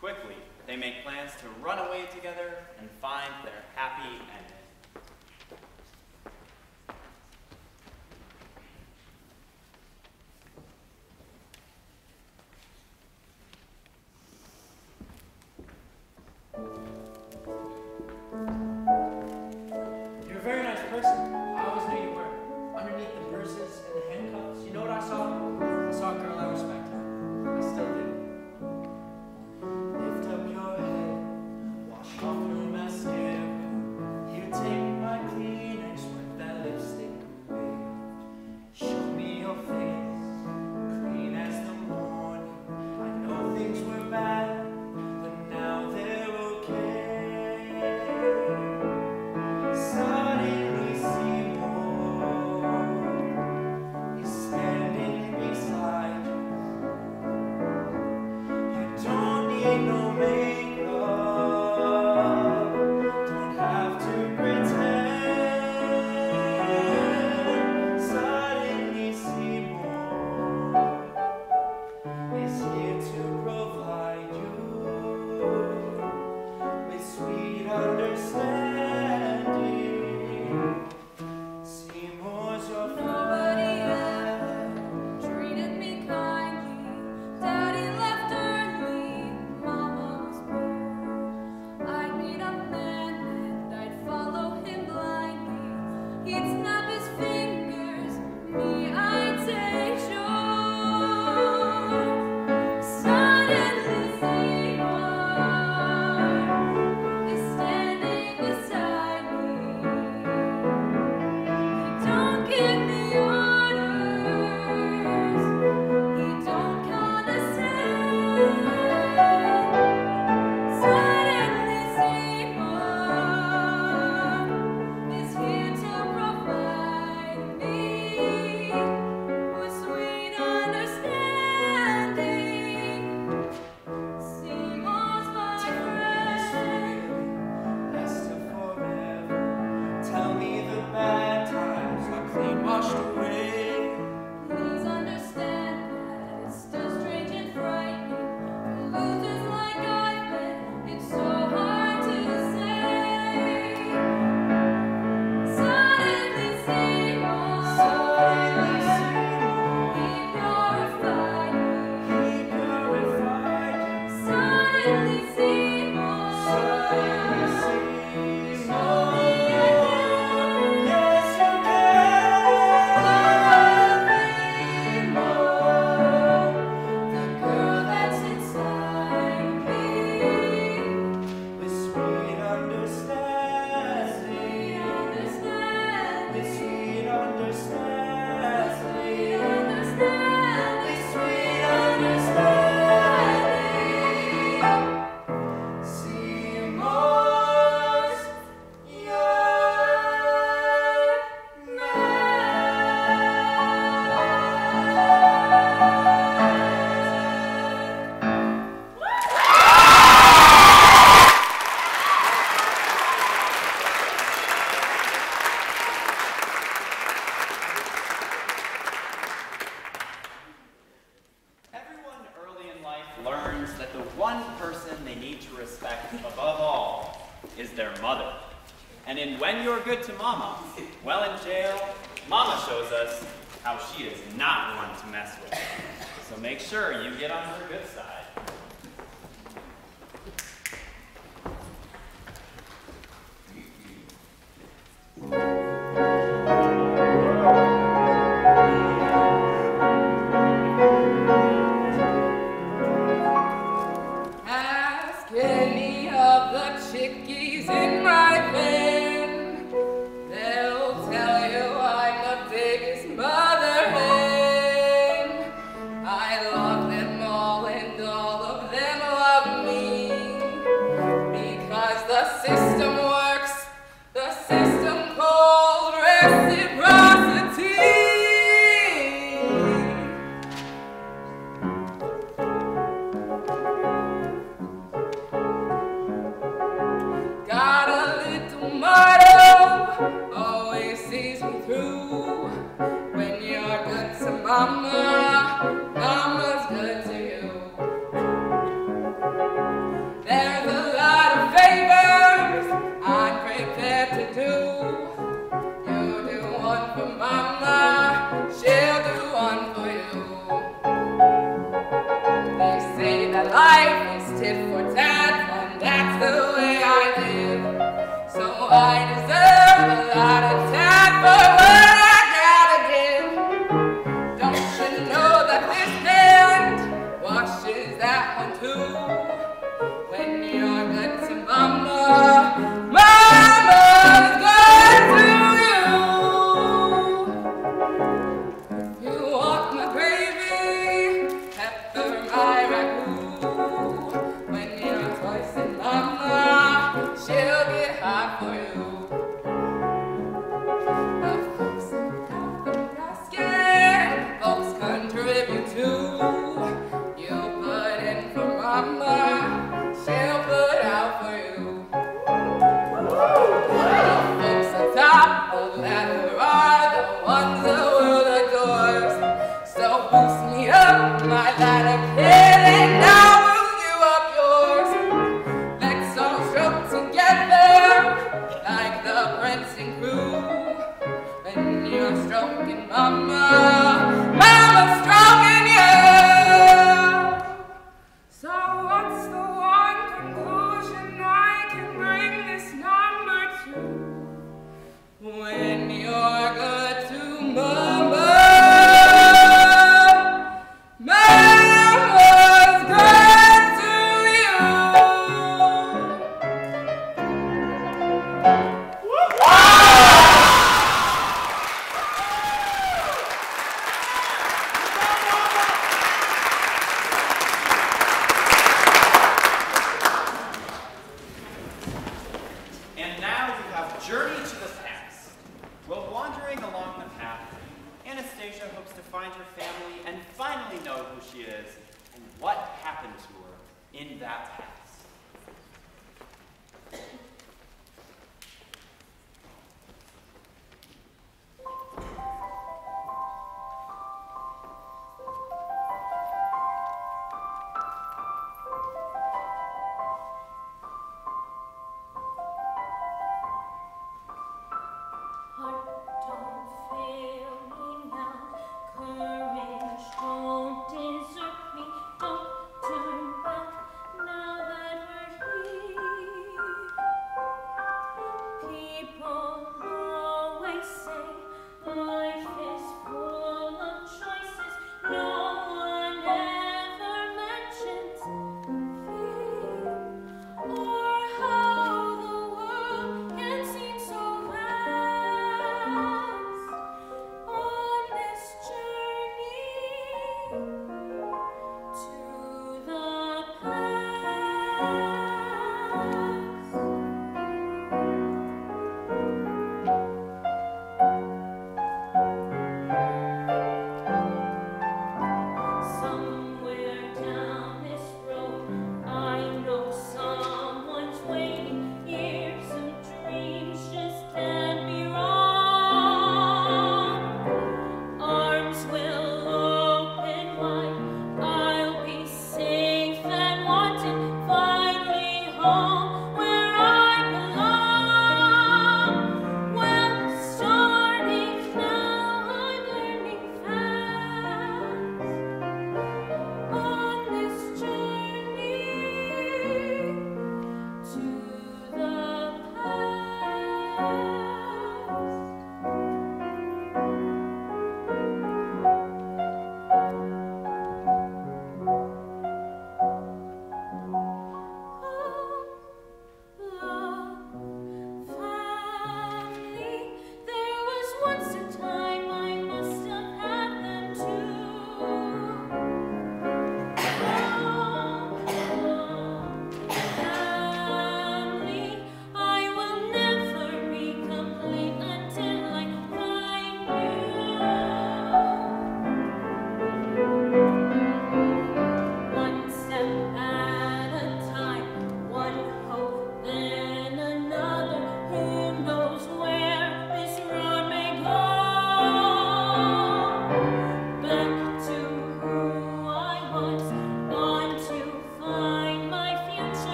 Quickly, they make plans to run away together and find their happy ending. You're a very nice person. I always knew you were. Underneath the bruises and the handcuffs, you know what I saw? I saw a girl I respected. I still do. Lift up your head, wash off your mascara. Here, take my Kleenex, wipe that lipstick away. Show me your face, clean as the morning. I know things were bad, but now they're okay. Suddenly Seymour is standing beside you. You don't need no makeup, don't have to pretend. Suddenly Seymour is here to provide you with sweet understanding. Seymour's your Nobody friend. ever treated me kindly. Daddy left early, Mama was poor. I'd meet a man and I'd follow him blindly. He'd snap his fingers, me I'd say sure. Suddenly Seymour is standing beside me. He don't give me orders. He don't condescend. Suddenly Seymour is here to provide me with sweet understanding. Seymour's my friend. Last of forever. Tell me the bad times are clean washed away. Please understand that it's still strange and frightening. For losers like I've been, it's so hard to say. Suddenly Seymour, he purified me. He purified you. Suddenly Seymour, Seymour. show me again. Yes, you can. The girl that's inside me. With sweet understanding. With sweet understanding. With sweet understanding. Seymour's your Everyone early in life learns that the one person they need to respect above all is their mother. And in When You're Good to Mama, well, in jail, Mama shows us how she is not one to mess with. So make sure you get on her good side. Ask any of the chickies in my pen. They'll tell you I'm the biggest mother hen. I love them all and all of them love me. Because the system works, the system called reciprocity. Got a little motto, always sees me through. When you're good to mama, mama's for mama, she'll do one for you. They say that life is tit for tat, and that's the way I live. So I deserve a lot of tat for what I gotta give. Don't you know that this hand washes that one too? When you're good to mama, mama's good to you. If you want my gravy, pepper my ragu. When you're twice in mama, she'll get hot for you. The folks in Nebraska, folks contribute too. You put in for mama, she'll put out for you. The folks on top of that are the ones the world adores. So boost me up my ladder, kid, and I'll boost you up yours. Let's all stroke together like the prince and crew. When you're stroking mama, mama's stroking you. So what's the one conclusion I can bring this number to? When you're good to mama, mama's good to you. And now we have Journey to the Past. While wandering along the path, Anastasia hopes to find her family and finally know who she is and what happened to her in that past. Heart, don't fail me now. Courage, don't desert me. Don't turn back now that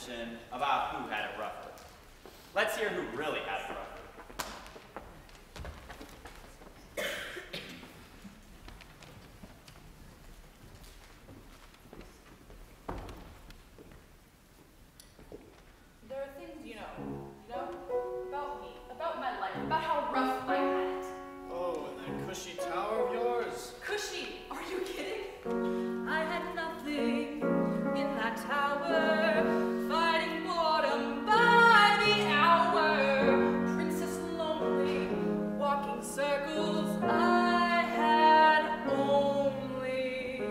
competition about who had it rougher. Let's hear who really had it rougher. There are things you know, about me, about my life, about how rough I had it. Oh, and that cushy tower of yours. Cushy, are you kidding? I had nothing in that tower, fighting boredom by the hour. Princess lonely, walking circles, I had only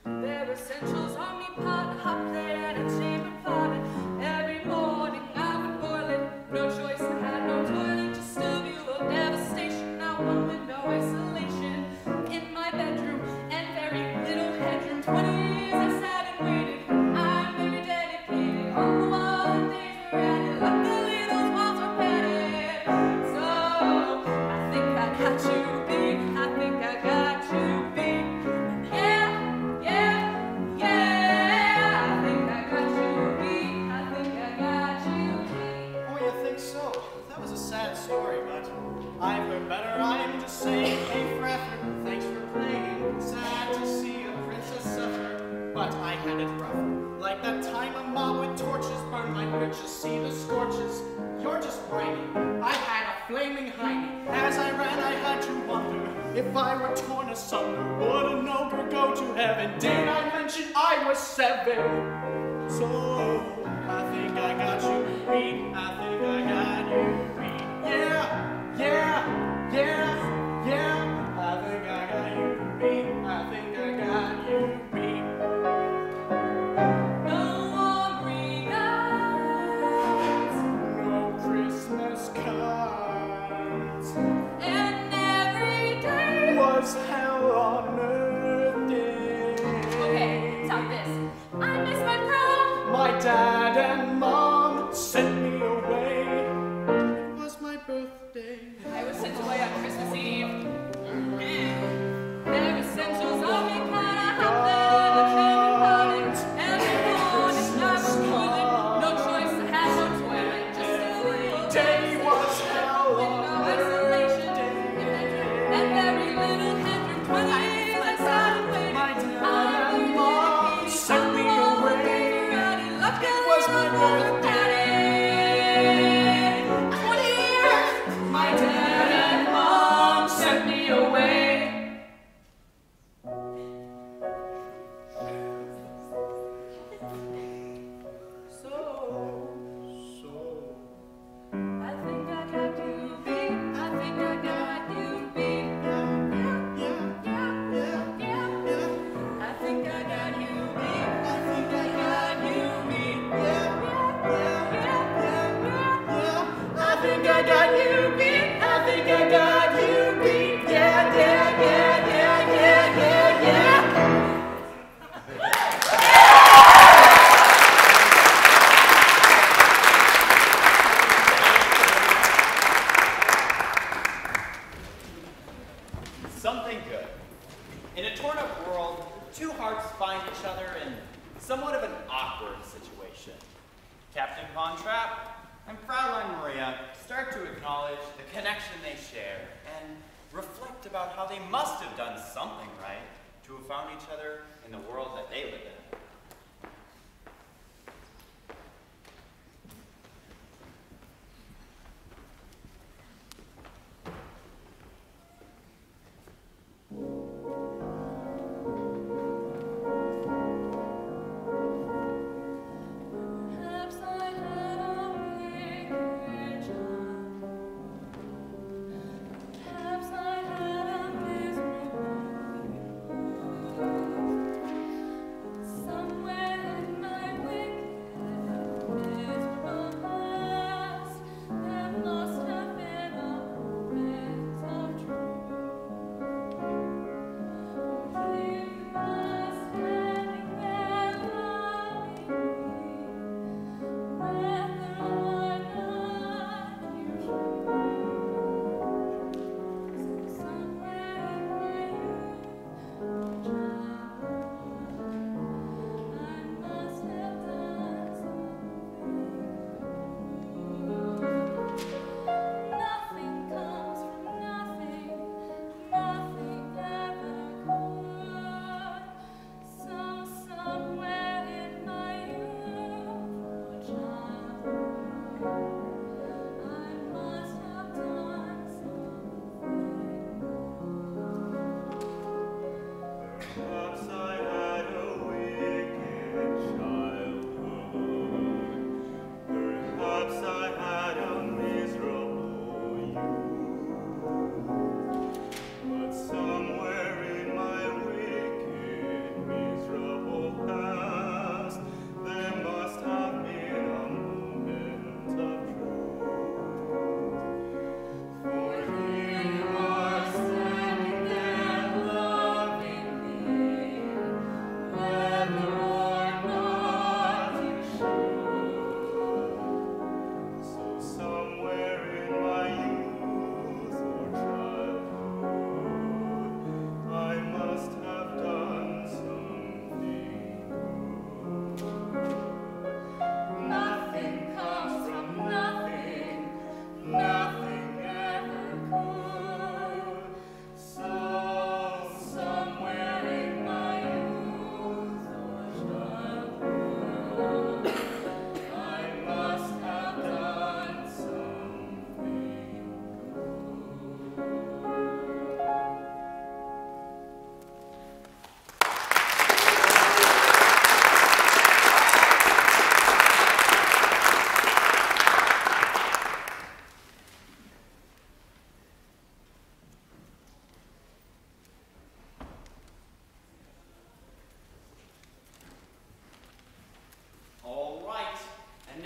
bare essentials on me pot, a hot plate and a chamber pot. And every morning I would boil it, no choice, I had no toilet, just a view of devastation, not one window isolation. In my bedroom and very little headroom, 20 years I sat and waited. I'm very dedicated. On the walls and things were added. Luckily those walls were padded. So I think I got you beat. I think I got you beat. Yeah, yeah, yeah. I think I got you beat. I think I got you beat. Oh, you think so? That was a sad story, but I've heard better. I'm just saying, A for effort. Thanks for playing. Sad to see a princess suffer, but I had it rough. Like that time a mob with torches burned my bridges. See the scorches. You're just whining. I had a flaming hiney. As I ran, I had to wonder if I were torn asunder, would an ogre go to heaven? Did I mention I was 7? So I think I got you beat. I think I got you beat. Yeah, yeah, yeah, yeah. I think I got you beat. I think I got you beat. No one regards, No Christmas cards. and every day. Was hell on earth day. Okay, stop this. I miss my prom. My dad and mom sent me away. It was my birthday. I was sent away on Christmas Eve. There essentials on me, kinda hopping, a chamber potting. Every morning I was toilet, no choice, I had no toilet, just a little Day was hell with on no earth isolation. day. And very little headroom, 20 years I sat and waited. My dad and mom sent me away. It was my birthday. 20 years. My dad and mom sent me away. So I think I got you beat. I think I got you beat. yeah, yeah, yeah, yeah. I think I got you beat. I think I got you beat. Yeah, yeah, yeah, yeah. I think I got you beat. I think I got you beat. Yeah, yeah, yeah, yeah, yeah, yeah, yeah. Something good. In a torn-up world, two hearts find each other in somewhat of an awkward situation. Captain Von Trapp and Fraulein Maria start to acknowledge the connection they share and reflect about how they must have done something right to have found each other in the world that they live in. Perhaps I had a wicked job. Perhaps I had a miserable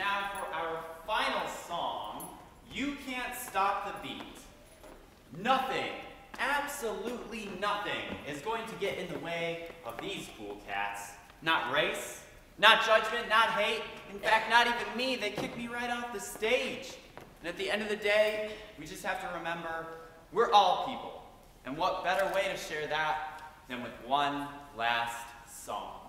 now for our final song, You Can't Stop the Beat. Nothing, absolutely nothing, is going to get in the way of these cool cats. Not race, not judgment, not hate. In fact, not even me. They kicked me right off the stage. And at the end of the day, we just have to remember we're all people. And what better way to share that than with one last song.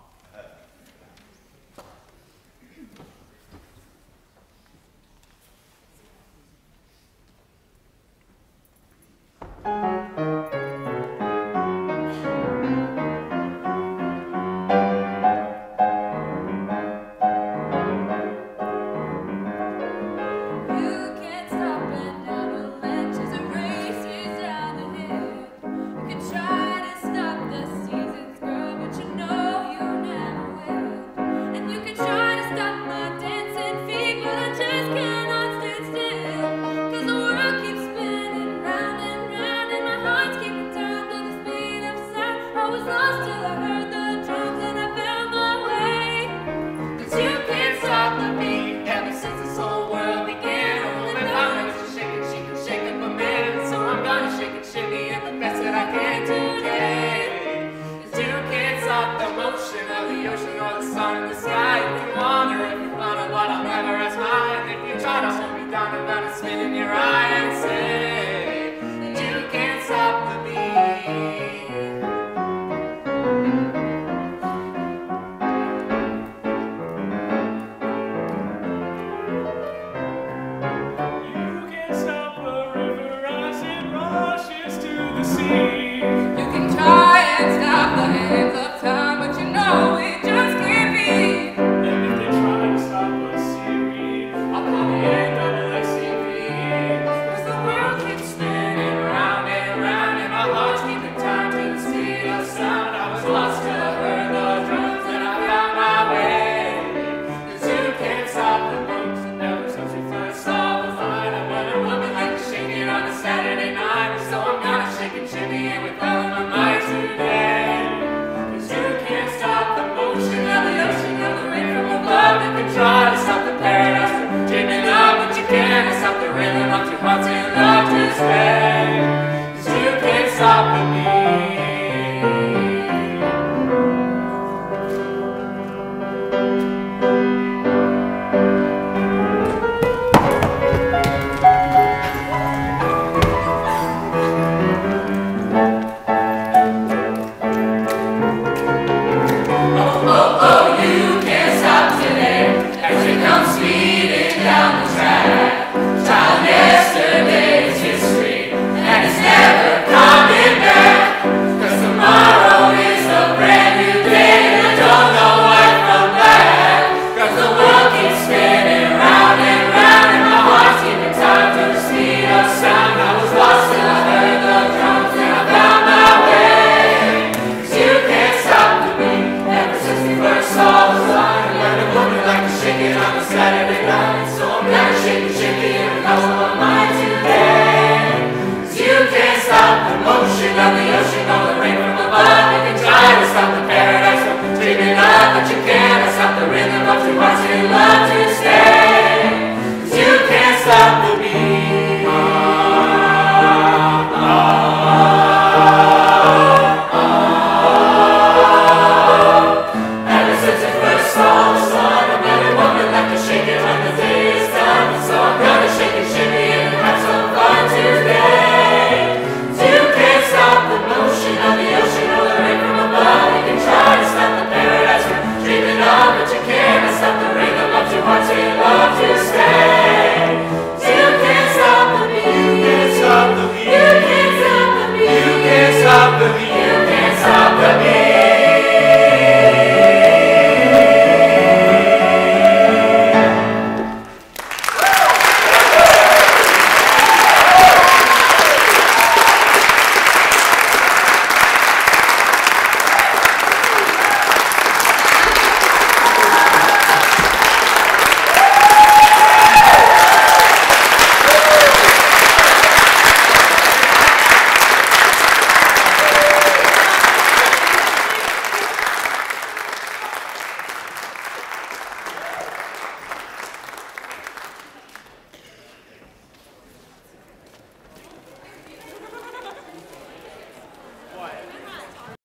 Ever since the first song